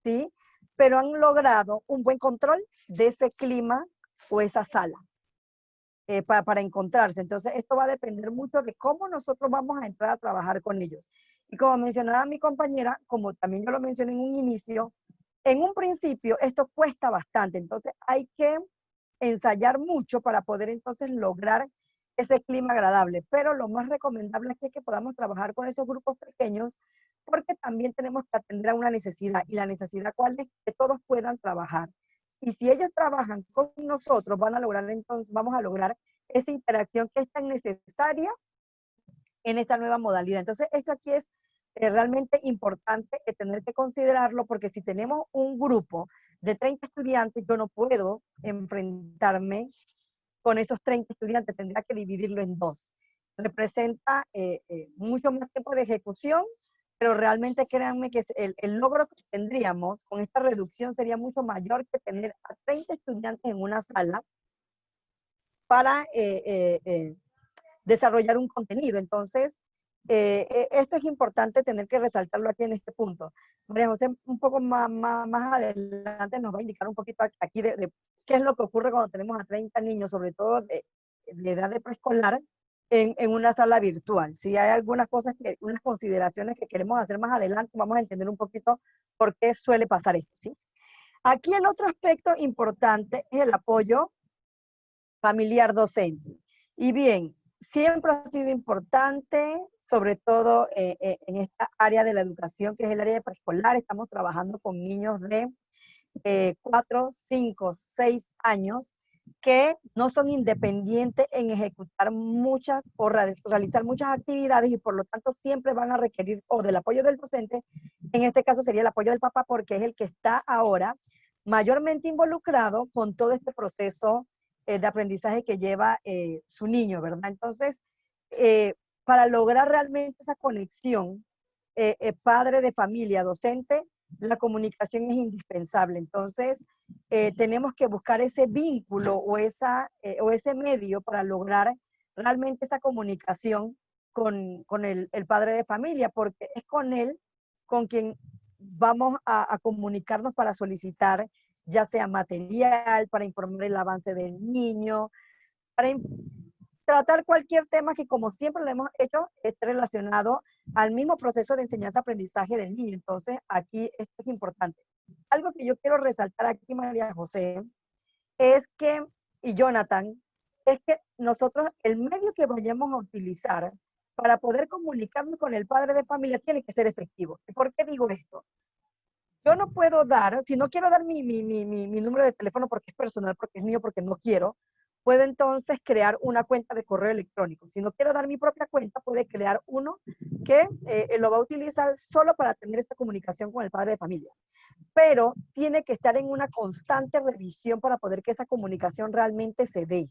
¿sí? Pero han logrado un buen control de ese clima o esa sala para encontrarse. Entonces, esto va a depender mucho de cómo nosotros vamos a entrar a trabajar con ellos. Y como mencionaba mi compañera, como también yo lo mencioné en un inicio, en un principio esto cuesta bastante, entonces hay que ensayar mucho para poder entonces lograr ese clima agradable, pero lo más recomendable es que podamos trabajar con esos grupos pequeños, porque también tenemos que atender a una necesidad, y la necesidad cuál es que todos puedan trabajar. Y si ellos trabajan con nosotros, vamos a lograr esa interacción que es tan necesaria en esta nueva modalidad. Entonces, esto aquí es realmente importante tener que considerarlo, porque si tenemos un grupo de 30 estudiantes, yo no puedo enfrentarme con esos 30 estudiantes, tendría que dividirlo en 2. Representa mucho más tiempo de ejecución, pero realmente créanme que el logro que tendríamos con esta reducción sería mucho mayor que tener a 30 estudiantes en una sala para desarrollar un contenido. Entonces, esto es importante tener que resaltarlo aquí en este punto. María José un poco más adelante nos va a indicar un poquito aquí de qué es lo que ocurre cuando tenemos a 30 niños, sobre todo de edad de preescolar, en una sala virtual. Si hay algunas cosas, unas consideraciones que queremos hacer más adelante, vamos a entender un poquito por qué suele pasar esto, ¿sí? Aquí el otro aspecto importante es el apoyo familiar docente. Y bien, siempre ha sido importante, sobre todo en esta área de la educación, que es el área de preescolar. Estamos trabajando con niños de 4, 5, 6 años que no son independientes en ejecutar muchas o realizar muchas actividades y por lo tanto siempre van a requerir o del apoyo del docente. En este caso sería el apoyo del papá porque es el que está ahora mayormente involucrado con todo este proceso de aprendizaje que lleva su niño, ¿verdad? Entonces, para lograr realmente esa conexión padre de familia, docente, la comunicación es indispensable. Entonces, tenemos que buscar ese vínculo o ese medio para lograr realmente esa comunicación con el padre de familia, porque es con él con quien vamos a comunicarnos para solicitar ya sea material, para informar el avance del niño, para tratar cualquier tema que, como siempre lo hemos hecho, esté relacionado al mismo proceso de enseñanza-aprendizaje del niño. Entonces, aquí esto es importante. Algo que yo quiero resaltar aquí, María José, es que, y Jonathan, es que nosotros, el medio que vayamos a utilizar para poder comunicarnos con el padre de familia tiene que ser efectivo. ¿Por qué digo esto? Yo no puedo dar, si no quiero dar mi número de teléfono porque es personal, porque es mío, porque no quiero, puedo entonces crear una cuenta de correo electrónico. Si no quiero dar mi propia cuenta, puede crear uno que lo va a utilizar solo para tener esta comunicación con el padre de familia. Pero tiene que estar en una constante revisión para poder que esa comunicación realmente se dé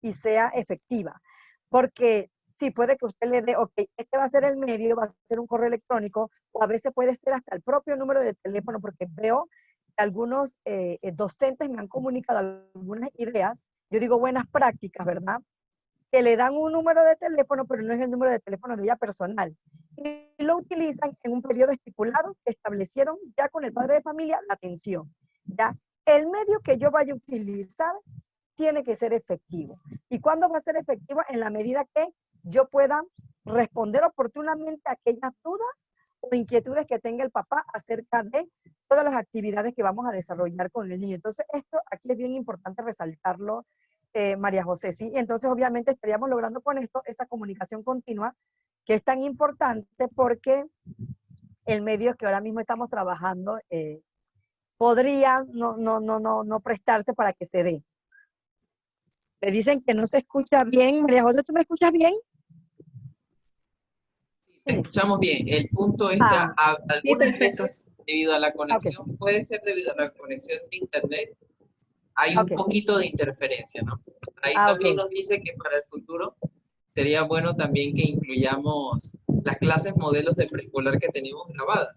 y sea efectiva. Porque sí, puede que usted le dé, ok, este va a ser el medio, va a ser un correo electrónico, o a veces puede ser hasta el propio número de teléfono, porque veo que algunos docentes me han comunicado algunas ideas, yo digo buenas prácticas, ¿verdad? Que le dan un número de teléfono, pero no es el número de teléfono de ella personal. Y lo utilizan en un periodo estipulado que establecieron ya con el padre de familia la atención. ¿Ya? El medio que yo vaya a utilizar tiene que ser efectivo. ¿Y cuándo va a ser efectivo? En la medida que yo pueda responder oportunamente a aquellas dudas o inquietudes que tenga el papá acerca de todas las actividades que vamos a desarrollar con el niño. Entonces, esto aquí es bien importante resaltarlo, María José, ¿sí? Entonces, obviamente, estaríamos logrando con esto esa comunicación continua que es tan importante porque el medio que ahora mismo estamos trabajando podría no prestarse para que se dé. Me dicen que no se escucha bien. María José, ¿tú me escuchas bien? Te escuchamos bien. El punto es que algunas veces, debido a la conexión, puede ser debido a la conexión de internet, hay un poquito de interferencia, ¿no? Ahí también nos dice que para el futuro sería bueno también que incluyamos las clases modelos de preescolar que tenemos grabadas.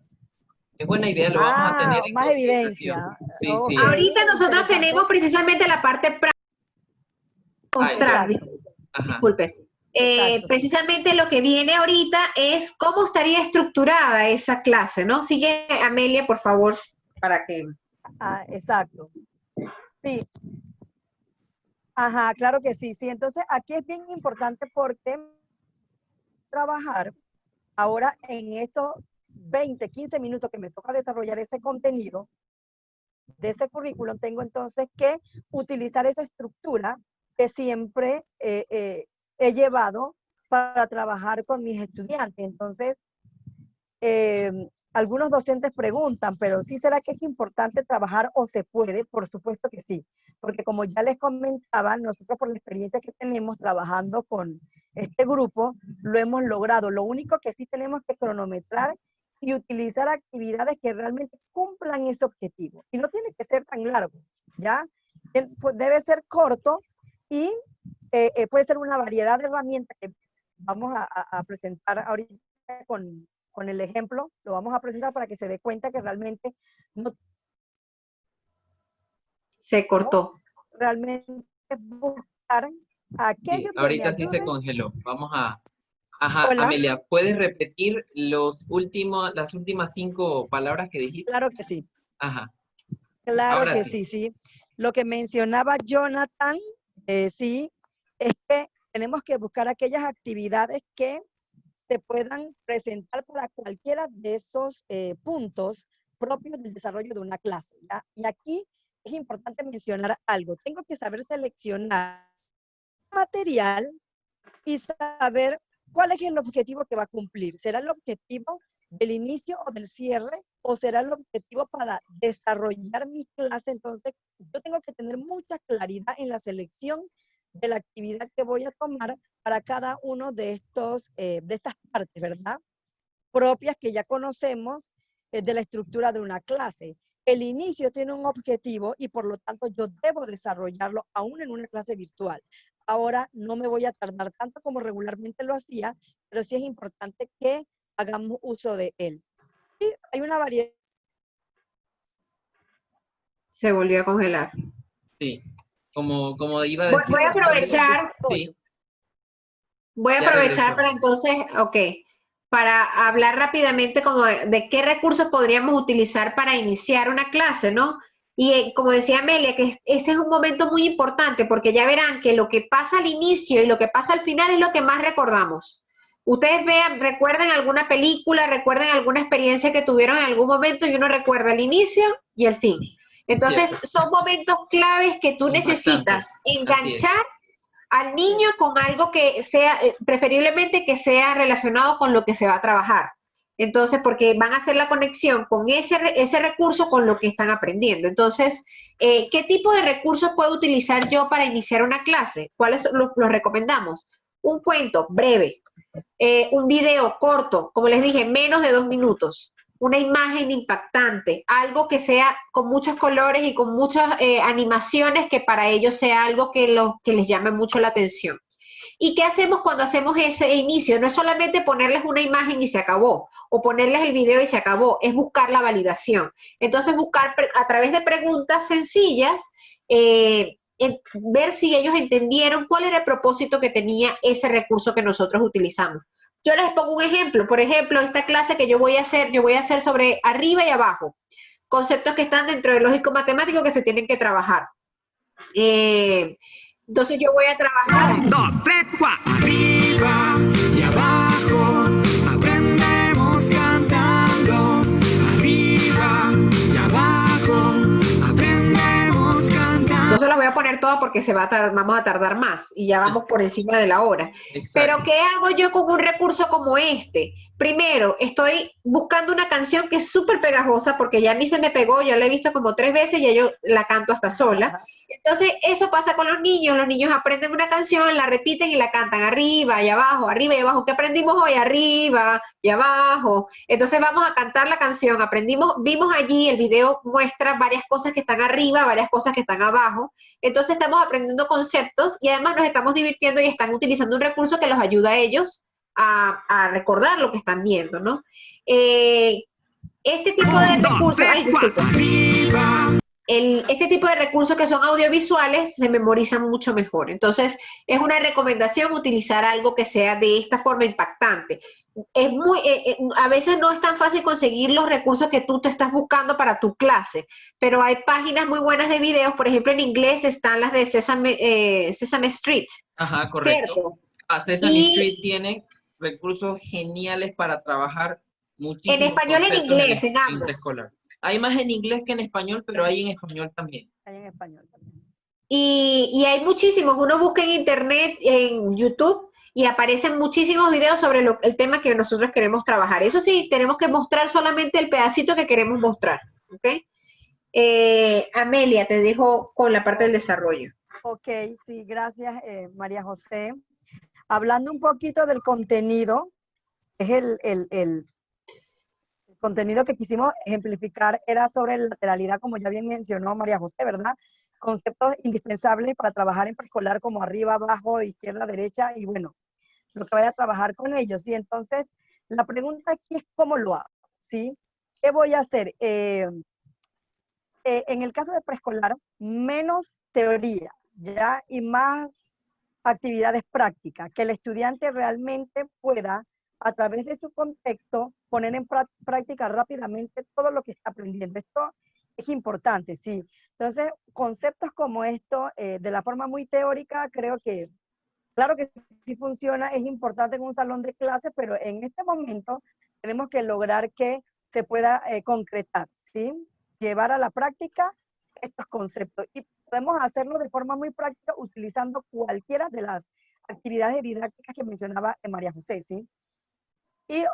Es buena idea, lo vamos a tener en más consideración. evidencia. Sí, sí. Ahorita nosotros tenemos precisamente la parte práctica. Disculpe. Precisamente lo que viene ahorita es cómo estaría estructurada esa clase, ¿no? Sigue, Amelia, por favor, para que... Exacto. Sí. Ajá, claro que sí. Sí, entonces aquí es bien importante porque trabajar ahora en estos 20, 15 minutos que me toca desarrollar ese contenido de ese currículum, tengo entonces que utilizar esa estructura que siempre he llevado para trabajar con mis estudiantes. Entonces, algunos docentes preguntan, pero ¿sí será que es importante trabajar o se puede? Por supuesto que sí, porque como ya les comentaba, nosotros por la experiencia que tenemos trabajando con este grupo, lo hemos logrado. Lo único que sí tenemos que cronometrar y utilizar actividades que realmente cumplan ese objetivo. Y no tiene que ser tan largo, ¿ya? Debe ser corto y puede ser una variedad de herramientas que vamos a presentar ahorita con el ejemplo, lo vamos a presentar para que se dé cuenta que realmente no... Se cortó. Realmente buscar aquello sí, ahorita sí se congeló. Vamos a Ajá, Hola, Amelia, ¿puedes repetir las últimas 5 palabras que dijiste? claro que sí, Ajá, claro ahora que sí. sí, sí. Lo que mencionaba Jonathan, sí, es que tenemos que buscar aquellas actividades que se puedan presentar para cualquiera de esos puntos propios del desarrollo de una clase, ¿ya? Y aquí es importante mencionar algo. Tengo que saber seleccionar material y saber cuál es el objetivo que va a cumplir. ¿Será el objetivo del inicio o del cierre o será el objetivo para desarrollar mi clase? Entonces, yo tengo que tener mucha claridad en la selección de la actividad que voy a tomar para cada uno de estas partes, ¿verdad? Propias que ya conocemos de la estructura de una clase. El inicio tiene un objetivo y por lo tanto yo debo desarrollarlo aún en una clase virtual. Ahora no me voy a tardar tanto como regularmente lo hacía, pero sí es importante que hagamos uso de él. Y hay una variedad. Se volvió a congelar. Sí, como iba a Voy, decir, voy a también, aprovechar, sí, voy a ya aprovechar regresó. para entonces, ok, para hablar rápidamente como de qué recursos podríamos utilizar para iniciar una clase, ¿no? Y como decía Amelia, que ese es un momento muy importante porque ya verán que lo que pasa al inicio y lo que pasa al final es lo que más recordamos. Ustedes vean, recuerden alguna película, recuerden alguna experiencia que tuvieron en algún momento y uno recuerda el inicio y el fin. Entonces, Cierto, son momentos claves que tú necesitas impactantes, así es. enganchar al niño con algo que sea, preferiblemente que sea relacionado con lo que se va a trabajar. Entonces, porque van a hacer la conexión con ese recurso con lo que están aprendiendo. Entonces, ¿qué tipo de recursos puedo utilizar yo para iniciar una clase? ¿Cuáles los recomendamos? Un cuento breve, un video corto, como les dije, menos de 2 minutos, una imagen impactante, algo que sea con muchos colores y con muchas animaciones que para ellos sea algo que les llame mucho la atención. ¿Y qué hacemos cuando hacemos ese inicio? No es solamente ponerles una imagen y se acabó, o ponerles el video y se acabó, es buscar la validación. Entonces, buscar a través de preguntas sencillas, ver si ellos entendieron cuál era el propósito que tenía ese recurso que nosotros utilizamos. Yo les pongo un ejemplo. Por ejemplo, esta clase que yo voy a hacer sobre arriba y abajo, conceptos que están dentro del lógico-matemático que se tienen que trabajar. Entonces yo voy a trabajar. 1, 2, 3, 4. Arriba y abajo, aprendemos cantando. Arriba y abajo, aprendemos cantando. No se las voy a poner todas porque vamos a tardar más y ya vamos por encima de la hora. Exacto. Pero ¿qué hago yo con un recurso como este? Primero, estoy buscando una canción que es súper pegajosa porque ya a mí se me pegó, ya la he visto como 3 veces y ya yo la canto hasta sola. Entonces, eso pasa con los niños aprenden una canción, la repiten y la cantan arriba y abajo, arriba y abajo. ¿Qué aprendimos hoy? Arriba y abajo. Entonces vamos a cantar la canción, vimos allí, el video muestra varias cosas que están arriba, varias cosas que están abajo. Entonces estamos aprendiendo conceptos y además nos estamos divirtiendo y están utilizando un recurso que los ayuda a ellos a recordar lo que están viendo, ¿no? Este tipo de recursos, este tipo de recursos que son audiovisuales se memorizan mucho mejor. Entonces, es una recomendación utilizar algo que sea de esta forma impactante. A veces no es tan fácil conseguir los recursos que tú te estás buscando para tu clase, pero hay páginas muy buenas de videos. Por ejemplo, en inglés están las de Sesame Street. Ajá, correcto. ¿Cierto? Sesame Street tiene recursos geniales para trabajar muchísimos en español y en conceptos inglés, en en ambos. preescolar. Hay más en inglés que en español, pero hay en español también. Hay en español también. Y hay muchísimos. Uno busca en internet, en YouTube, y aparecen muchísimos videos sobre el tema que nosotros queremos trabajar. Eso sí, tenemos que mostrar solamente el pedacito que queremos mostrar. ¿Okay? Amelia, te dejo con la parte del desarrollo. Ok, sí, gracias, María José. Hablando un poquito del contenido, es el contenido que quisimos ejemplificar era sobre la lateralidad, como ya bien mencionó María José, ¿verdad? Conceptos indispensables para trabajar en preescolar como arriba, abajo, izquierda, derecha, y bueno, lo que vaya a trabajar con ellos, ¿sí? Entonces, la pregunta aquí es cómo lo hago, ¿sí? ¿Qué voy a hacer? En el caso de preescolar, menos teoría, ¿ya? Y más actividades prácticas, que el estudiante realmente pueda, a través de su contexto, poner en práctica rápidamente todo lo que está aprendiendo. Esto es importante, sí. Entonces, conceptos como esto, de la forma muy teórica, creo que, claro que sí funciona, es importante en un salón de clases, pero en este momento tenemos que lograr que se pueda concretar, ¿sí? Llevar a la práctica estos conceptos. Y podemos hacerlo de forma muy práctica utilizando cualquiera de las actividades didácticas que mencionaba María José, ¿sí? Y,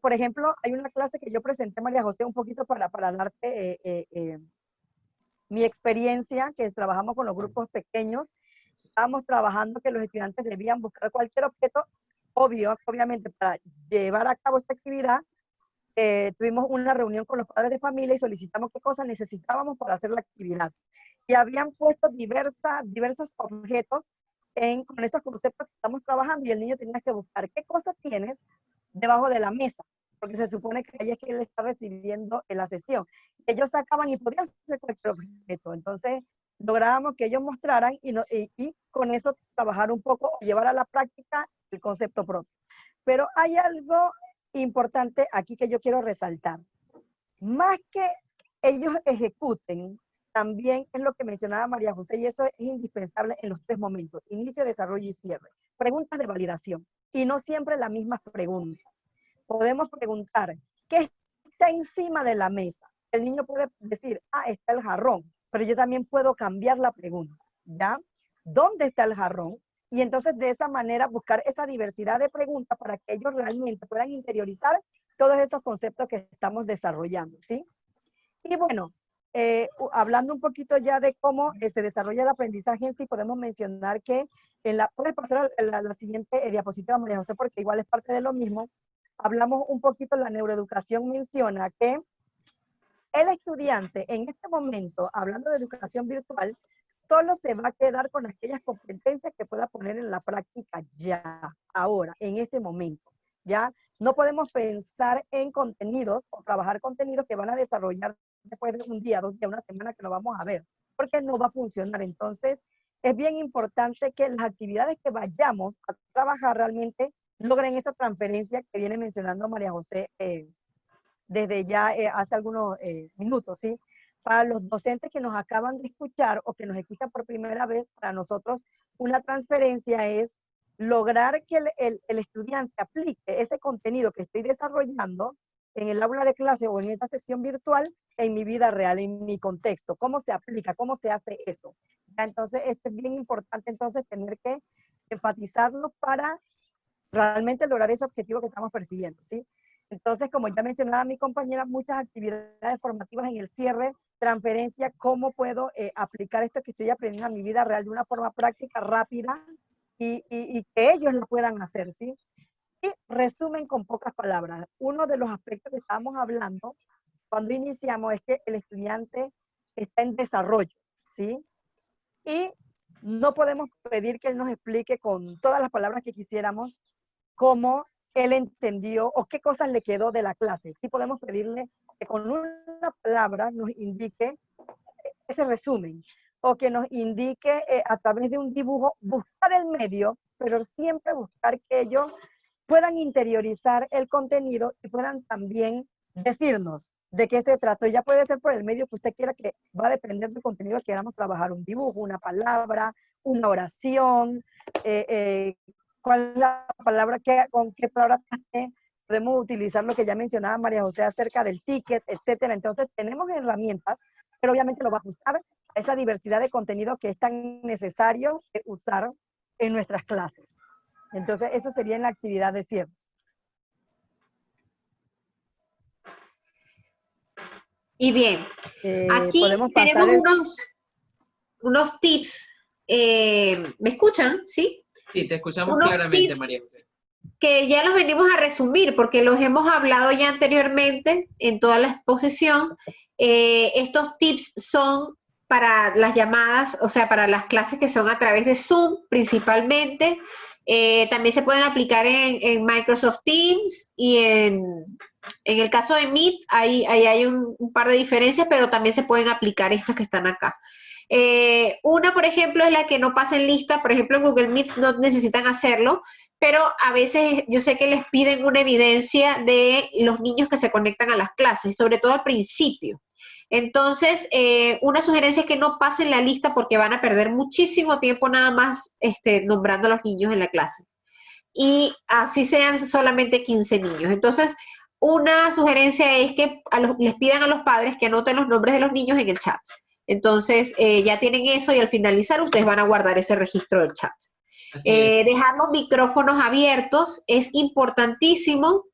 por ejemplo, hay una clase que yo presenté, María José, un poquito para darte mi experiencia, que trabajamos con los grupos pequeños. Estábamos trabajando que los estudiantes debían buscar cualquier objeto, obviamente, para llevar a cabo esta actividad. Tuvimos una reunión con los padres de familia y solicitamos qué cosas necesitábamos para hacer la actividad. Y habían puesto diversos objetos con esos conceptos que estamos trabajando, y el niño tenía que buscar qué cosas tienes debajo de la mesa, porque se supone que ahí es que él está recibiendo en la sesión. Ellos sacaban y podían hacer cualquier objeto. Entonces, lográbamos que ellos mostraran y con eso trabajar un poco, llevar a la práctica el concepto propio. Pero hay algo importante aquí que yo quiero resaltar. Más que ellos ejecuten, también es lo que mencionaba María José, y eso es indispensable en los 3 momentos: inicio, desarrollo y cierre. Preguntas de validación, y no siempre las mismas preguntas. Podemos preguntar, ¿qué está encima de la mesa? El niño puede decir, está el jarrón, pero yo también puedo cambiar la pregunta, ¿ya? ¿Dónde está el jarrón? Y entonces de esa manera buscar esa diversidad de preguntas para que ellos realmente puedan interiorizar todos esos conceptos que estamos desarrollando, ¿sí? Y bueno, hablando un poquito ya de cómo se desarrolla el aprendizaje en sí, podemos mencionar que puedes pasar a la siguiente diapositiva, María José, porque igual es parte de lo mismo. Hablamos un poquito, la neuroeducación menciona que el estudiante en este momento, hablando de educación virtual, solo se va a quedar con aquellas competencias que pueda poner en la práctica ya, ahora, en este momento. ¿Ya? No podemos pensar en contenidos o trabajar contenidos que van a desarrollar después de un día, 2 días, una semana que lo vamos a ver, porque no va a funcionar. Entonces, es bien importante que las actividades que vayamos a trabajar realmente logren esa transferencia que viene mencionando María José desde ya hace algunos minutos, ¿sí? Para los docentes que nos acaban de escuchar o que nos escuchan por primera vez, para nosotros una transferencia es lograr que el estudiante aplique ese contenido que estoy desarrollando en el aula de clase o en esta sesión virtual en mi vida real, en mi contexto. ¿Cómo se aplica? ¿Cómo se hace eso? ¿Ya? Entonces, esto es bien importante, entonces, tener que enfatizarlo para realmente lograr ese objetivo que estamos persiguiendo, ¿sí? Entonces, como ya mencionaba mi compañera, muchas actividades formativas en el cierre, transferencia, cómo puedo aplicar esto que estoy aprendiendo a mi vida real de una forma práctica, rápida, y que ellos lo puedan hacer, ¿sí? Y resumen con pocas palabras. Uno de los aspectos que estábamos hablando cuando iniciamos es que el estudiante está en desarrollo, ¿sí? Y no podemos pedir que él nos explique con todas las palabras que quisiéramos cómo él entendió o qué cosas le quedó de la clase. Sí podemos pedirle que con una palabra nos indique ese resumen, o que nos indique a través de un dibujo, buscar el medio, pero siempre buscar que ellos puedan interiorizar el contenido y puedan también decirnos de qué se trató. Ya puede ser por el medio que usted quiera, que va a depender del contenido que queramos trabajar, un dibujo, una palabra, una oración, cuál es la palabra, con qué palabra podemos utilizar lo que ya mencionaba María José acerca del ticket, etcétera. Entonces tenemos herramientas, pero obviamente lo va a ajustar a esa diversidad de contenido que es tan necesario usar en nuestras clases. Entonces, eso sería en la actividad de cierre. Y bien, aquí tenemos unos tips. ¿Me escuchan? ¿Sí? Sí, te escuchamos claramente, María José. Que ya los venimos a resumir porque los hemos hablado ya anteriormente en toda la exposición. Estos tips son para las llamadas, o sea, para las clases que son a través de Zoom principalmente. También se pueden aplicar en Microsoft Teams y en el caso de Meet, ahí hay un par de diferencias, pero también se pueden aplicar estos que están acá. Una, por ejemplo, es la que no pasen lista. Por ejemplo, en Google Meets no necesitan hacerlo, pero a veces yo sé que les piden una evidencia de los niños que se conectan a las clases, sobre todo al principio. Entonces, una sugerencia es que no pasen la lista porque van a perder muchísimo tiempo nada más nombrando a los niños en la clase. Y así sean solamente 15 niños. Entonces, una sugerencia es que les pidan a los padres que anoten los nombres de los niños en el chat. Entonces, ya tienen eso y al finalizar ustedes van a guardar ese registro del chat. Así es. Dejar los micrófonos abiertos es importantísimo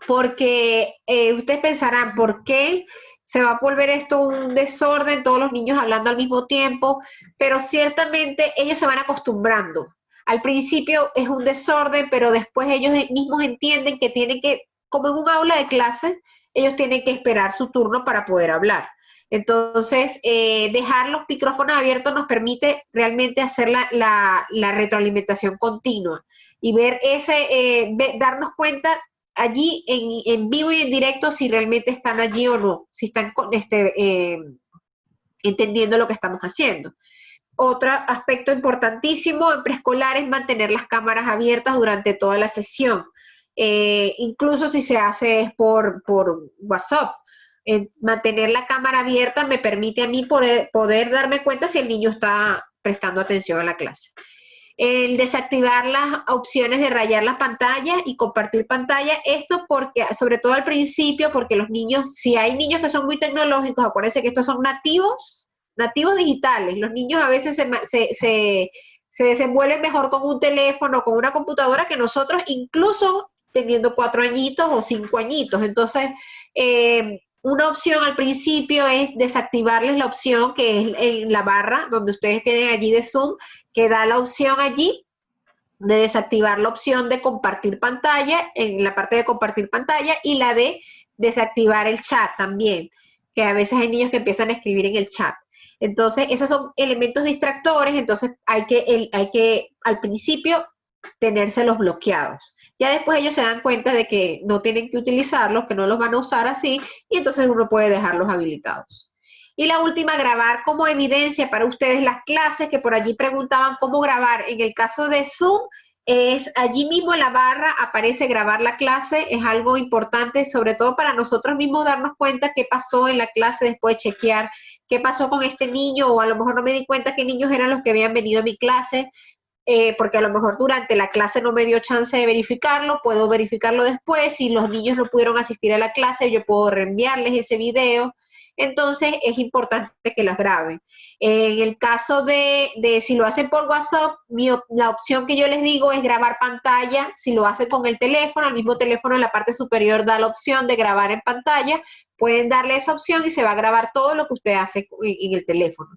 porque ustedes pensarán, ¿por qué se va a volver esto un desorden, todos los niños hablando al mismo tiempo? Pero ciertamente ellos se van acostumbrando. Al principio es un desorden, pero después ellos mismos entienden que tienen que, como en un aula de clase, ellos tienen que esperar su turno para poder hablar. Entonces, dejar los micrófonos abiertos nos permite realmente hacer la retroalimentación continua y ver darnos cuenta allí en vivo y en directo si realmente están allí o no, si están entendiendo lo que estamos haciendo. Otro aspecto importantísimo en preescolar es mantener las cámaras abiertas durante toda la sesión, incluso si se hace por WhatsApp. Mantener la cámara abierta me permite a mí poder darme cuenta si el niño está prestando atención a la clase. El desactivar las opciones de rayar las pantallas y compartir pantalla, esto porque, sobre todo al principio, porque los niños, si hay niños que son muy tecnológicos, acuérdense que estos son nativos digitales. Los niños a veces se desenvuelven mejor con un teléfono, con una computadora que nosotros, incluso teniendo 4 añitos o 5 añitos. Entonces, una opción al principio es desactivarles la opción que es en la barra donde ustedes tienen allí de Zoom, que da la opción allí de desactivar la opción de compartir pantalla, en la parte de compartir pantalla, y la de desactivar el chat también, que a veces hay niños que empiezan a escribir en el chat. Entonces, esos son elementos distractores, entonces hay que al principio tenérselos bloqueados. Ya después ellos se dan cuenta de que no tienen que utilizarlos, que no los van a usar así, y entonces uno puede dejarlos habilitados. Y la última, grabar como evidencia para ustedes las clases, que por allí preguntaban cómo grabar. En el caso de Zoom, es allí mismo en la barra aparece grabar la clase, es algo importante, sobre todo para nosotros mismos darnos cuenta qué pasó en la clase, después de chequear qué pasó con este niño, o a lo mejor no me di cuenta qué niños eran los que habían venido a mi clase, porque a lo mejor durante la clase no me dio chance de verificarlo, puedo verificarlo después. Si los niños no pudieron asistir a la clase, yo puedo reenviarles ese video. Entonces, es importante que las graben. En el caso de si lo hacen por WhatsApp, la opción que yo les digo es grabar pantalla. Si lo hacen con el teléfono, el mismo teléfono en la parte superior da la opción de grabar en pantalla. Pueden darle esa opción y se va a grabar todo lo que usted hace en el teléfono.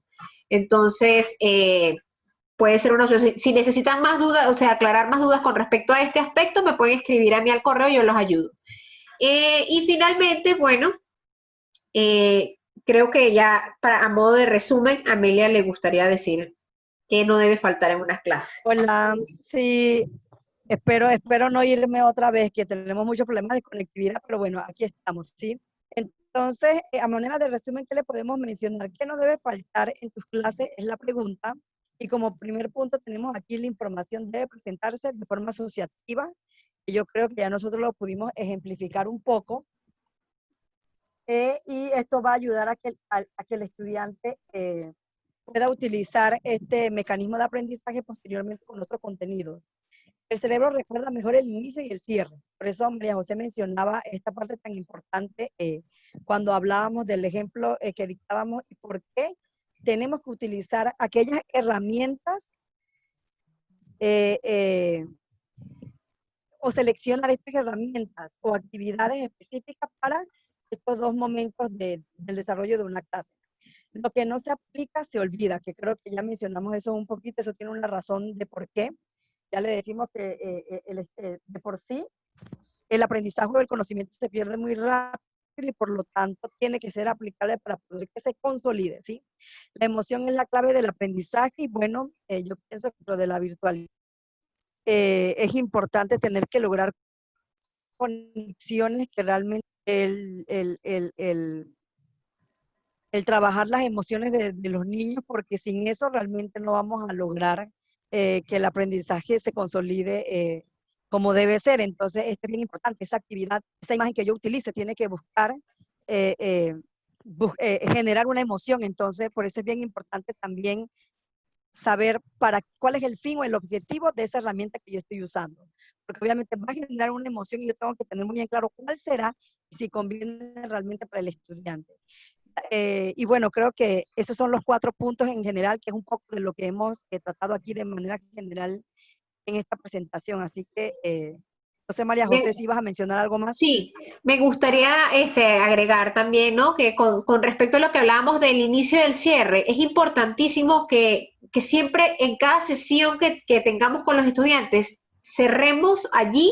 Entonces, puede ser una opción. Si necesitan más dudas, o sea, aclarar más dudas con respecto a este aspecto, me pueden escribir a mí al correo y yo los ayudo. Y finalmente, bueno, creo que ya a modo de resumen, a Amelia le gustaría decir que no debe faltar en unas clases. Hola, sí, espero no irme otra vez, que tenemos muchos problemas de conectividad, pero bueno, aquí estamos, ¿sí? Entonces, a manera de resumen, ¿qué le podemos mencionar? ¿Qué no debe faltar en tus clases? Es la pregunta. Y como primer punto tenemos aquí la información debe presentarse de forma asociativa, que yo creo que ya nosotros lo pudimos ejemplificar un poco. Y esto va a ayudar a que el estudiante pueda utilizar este mecanismo de aprendizaje posteriormente con otros contenidos. El cerebro recuerda mejor el inicio y el cierre. Por eso María José mencionaba esta parte tan importante cuando hablábamos del ejemplo que dictábamos y por qué tenemos que utilizar aquellas herramientas o seleccionar estas herramientas o actividades específicas para estos dos momentos del desarrollo de una clase. Lo que no se aplica se olvida, que creo que ya mencionamos eso un poquito, eso tiene una razón de por qué. Ya le decimos que de por sí el aprendizaje o el conocimiento se pierde muy rápido y por lo tanto tiene que ser aplicable para poder que se consolide, ¿sí? La emoción es la clave del aprendizaje y bueno, yo pienso que lo de la virtualidad es importante tener que lograr conexiones que realmente el trabajar las emociones de los niños, porque sin eso realmente no vamos a lograr que el aprendizaje se consolide como debe ser. Entonces, esto es bien importante, esa actividad, esa imagen que yo utilice, tiene que buscar generar una emoción. Entonces, por eso es bien importante también saber cuál es el fin o el objetivo de esa herramienta que yo estoy usando. Porque obviamente va a generar una emoción y yo tengo que tener muy bien claro cuál será y si conviene realmente para el estudiante. Y bueno, creo que esos son los 4 puntos en general, que es un poco de lo que hemos tratado aquí de manera general en esta presentación. Así que, no sé, María José, si ibas a mencionar algo más. Sí, me gustaría agregar también, ¿no? Que con respecto a lo que hablábamos del inicio y del cierre, es importantísimo que siempre en cada sesión que tengamos con los estudiantes, cerremos allí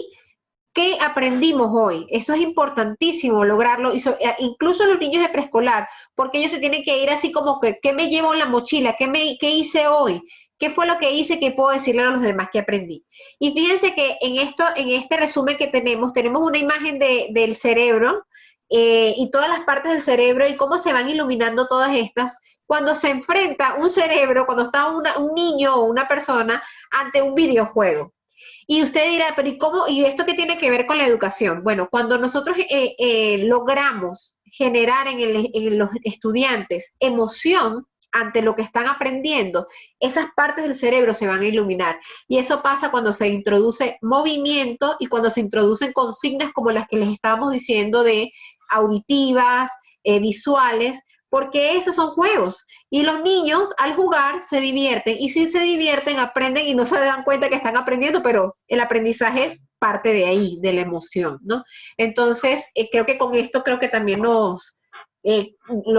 qué aprendimos hoy. Eso es importantísimo lograrlo, incluso los niños de preescolar, porque ellos se tienen que ir así como que, ¿qué me llevo en la mochila? ¿Qué hice hoy? ¿Qué fue lo que hice que puedo decirle a los demás que aprendí? Y fíjense que en este resumen que tenemos una imagen del cerebro y todas las partes del cerebro y cómo se van iluminando todas estas cuando se enfrenta un cerebro, cuando está un niño o una persona ante un videojuego. Y usted dirá, pero ¿y cómo? ¿Y esto qué tiene que ver con la educación? Bueno, cuando nosotros logramos generar en los estudiantes emoción ante lo que están aprendiendo, esas partes del cerebro se van a iluminar. Y eso pasa cuando se introduce movimiento y cuando se introducen consignas como las que les estábamos diciendo de auditivas, visuales, porque esos son juegos. Y los niños al jugar se divierten y si se divierten aprenden y no se dan cuenta que están aprendiendo, pero el aprendizaje parte de ahí, de la emoción, ¿no? Entonces, creo que con esto creo que también lo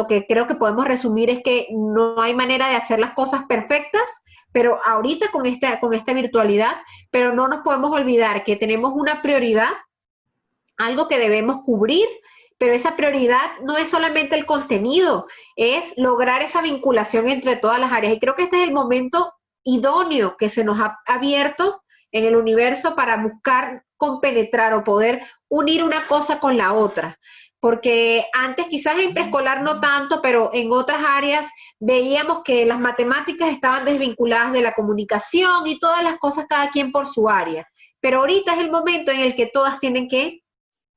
que creo que podemos resumir es que no hay manera de hacer las cosas perfectas, pero ahorita con esta virtualidad, pero no nos podemos olvidar que tenemos una prioridad, algo que debemos cubrir, pero esa prioridad no es solamente el contenido, es lograr esa vinculación entre todas las áreas. Y creo que este es el momento idóneo que se nos ha abierto en el universo para buscar compenetrar o poder unir una cosa con la otra. Porque antes quizás en preescolar no tanto, pero en otras áreas veíamos que las matemáticas estaban desvinculadas de la comunicación y todas las cosas cada quien por su área. Pero ahorita es el momento en el que todas tienen que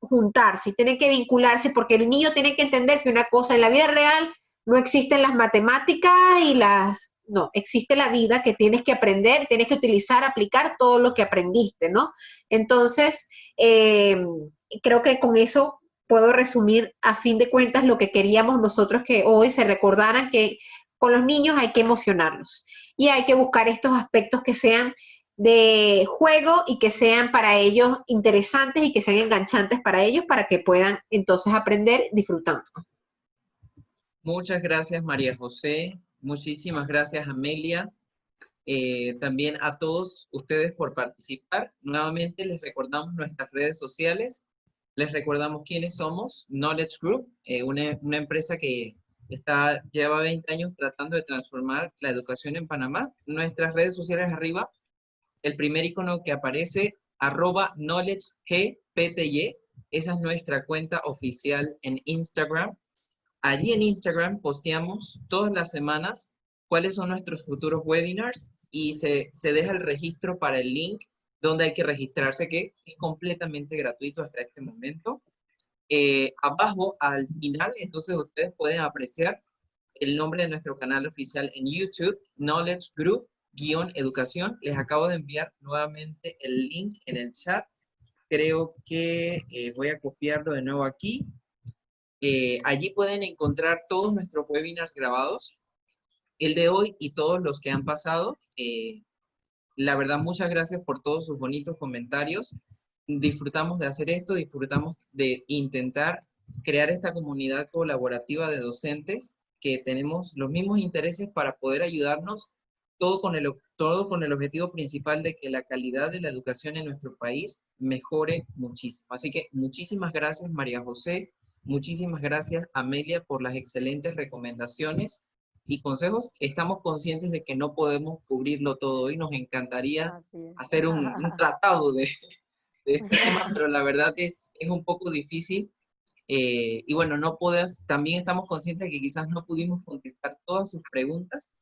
juntarse, tienen que vincularse, porque el niño tiene que entender que una cosa en la vida real no existen las matemáticas no, existe la vida que tienes que aprender, tienes que utilizar, aplicar todo lo que aprendiste, ¿no? Entonces, creo que con eso puedo resumir a fin de cuentas lo que queríamos nosotros que hoy se recordaran que con los niños hay que emocionarlos y hay que buscar estos aspectos que sean de juego y que sean para ellos interesantes y que sean enganchantes para ellos para que puedan entonces aprender disfrutando. Muchas gracias, María José. Muchísimas gracias, Amelia. También a todos ustedes por participar. Nuevamente les recordamos nuestras redes sociales. Les recordamos quiénes somos. Knowledge Group, una empresa que lleva 20 años tratando de transformar la educación en Panamá. Nuestras redes sociales arriba. El primer icono que aparece, @knowledgegpty, esa es nuestra cuenta oficial en Instagram. Allí en Instagram posteamos todas las semanas cuáles son nuestros futuros webinars y se deja el registro para el link donde hay que registrarse, que es completamente gratuito hasta este momento. Abajo, al final, entonces ustedes pueden apreciar el nombre de nuestro canal oficial en YouTube, Knowledge Group _educación. Les acabo de enviar nuevamente el link en el chat. Creo que voy a copiarlo de nuevo aquí. Allí pueden encontrar todos nuestros webinars grabados, el de hoy y todos los que han pasado. La verdad, muchas gracias por todos sus bonitos comentarios. Disfrutamos de hacer esto, disfrutamos de intentar crear esta comunidad colaborativa de docentes que tenemos los mismos intereses para poder ayudarnos, todo con el objetivo principal de que la calidad de la educación en nuestro país mejore muchísimo. Así que muchísimas gracias, María José. Muchísimas gracias, Amelia, por las excelentes recomendaciones y consejos. Estamos conscientes de que no podemos cubrirlo todo hoy. Nos encantaría hacer un tratado de este tema, pero la verdad es un poco difícil. Y bueno, también estamos conscientes de que quizás no pudimos contestar todas sus preguntas,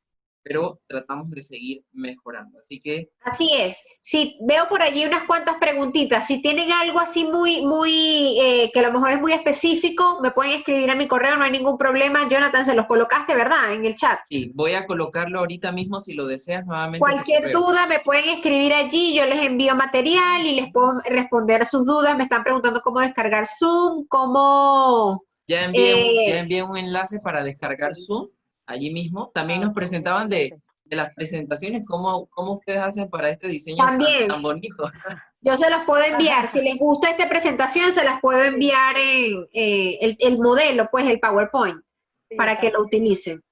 pero tratamos de seguir mejorando. Así que... Así es. Sí, veo por allí unas cuantas preguntitas. Si tienen algo así que a lo mejor es muy específico, me pueden escribir a mi correo, no hay ningún problema. Jonathan, se los colocaste, ¿verdad? En el chat. Sí, voy a colocarlo ahorita mismo si lo deseas nuevamente. Cualquier duda me pueden escribir allí, yo les envío material y les puedo responder sus dudas. Me están preguntando cómo descargar Zoom, cómo... Ya envié un enlace para descargar Zoom allí mismo. También nos presentaban de las presentaciones, cómo ustedes hacen para este diseño tan bonito. Yo se los puedo enviar. Si les gusta esta presentación, se las puedo enviar en el modelo, pues el PowerPoint, para que lo utilicen.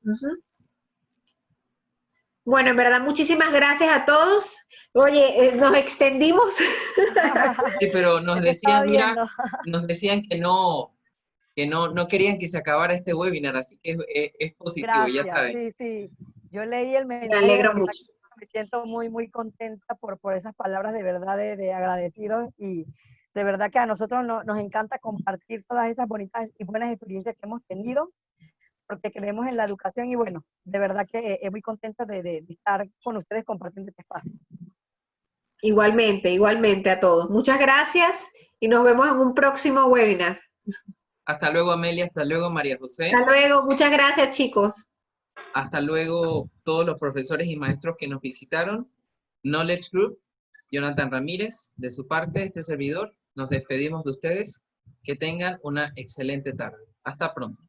Bueno, en verdad, muchísimas gracias a todos. Oye, nos extendimos. Sí, pero nos decían que no querían que se acabara este webinar, así que es positivo, gracias, ya saben. Sí. Yo leí el mensaje. Me alegro mucho. Me siento muy contenta por esas palabras de verdad de agradecidos, y de verdad que a nosotros nos encanta compartir todas esas bonitas y buenas experiencias que hemos tenido, porque creemos en la educación y bueno, de verdad que muy contenta de estar con ustedes compartiendo este espacio. Igualmente a todos. Muchas gracias y nos vemos en un próximo webinar. Hasta luego, Amelia. Hasta luego, María José. Hasta luego. Muchas gracias, chicos. Hasta luego, todos los profesores y maestros que nos visitaron. Knowledge Group, Jonathan Ramírez, de su parte, este servidor, nos despedimos de ustedes. Que tengan una excelente tarde. Hasta pronto.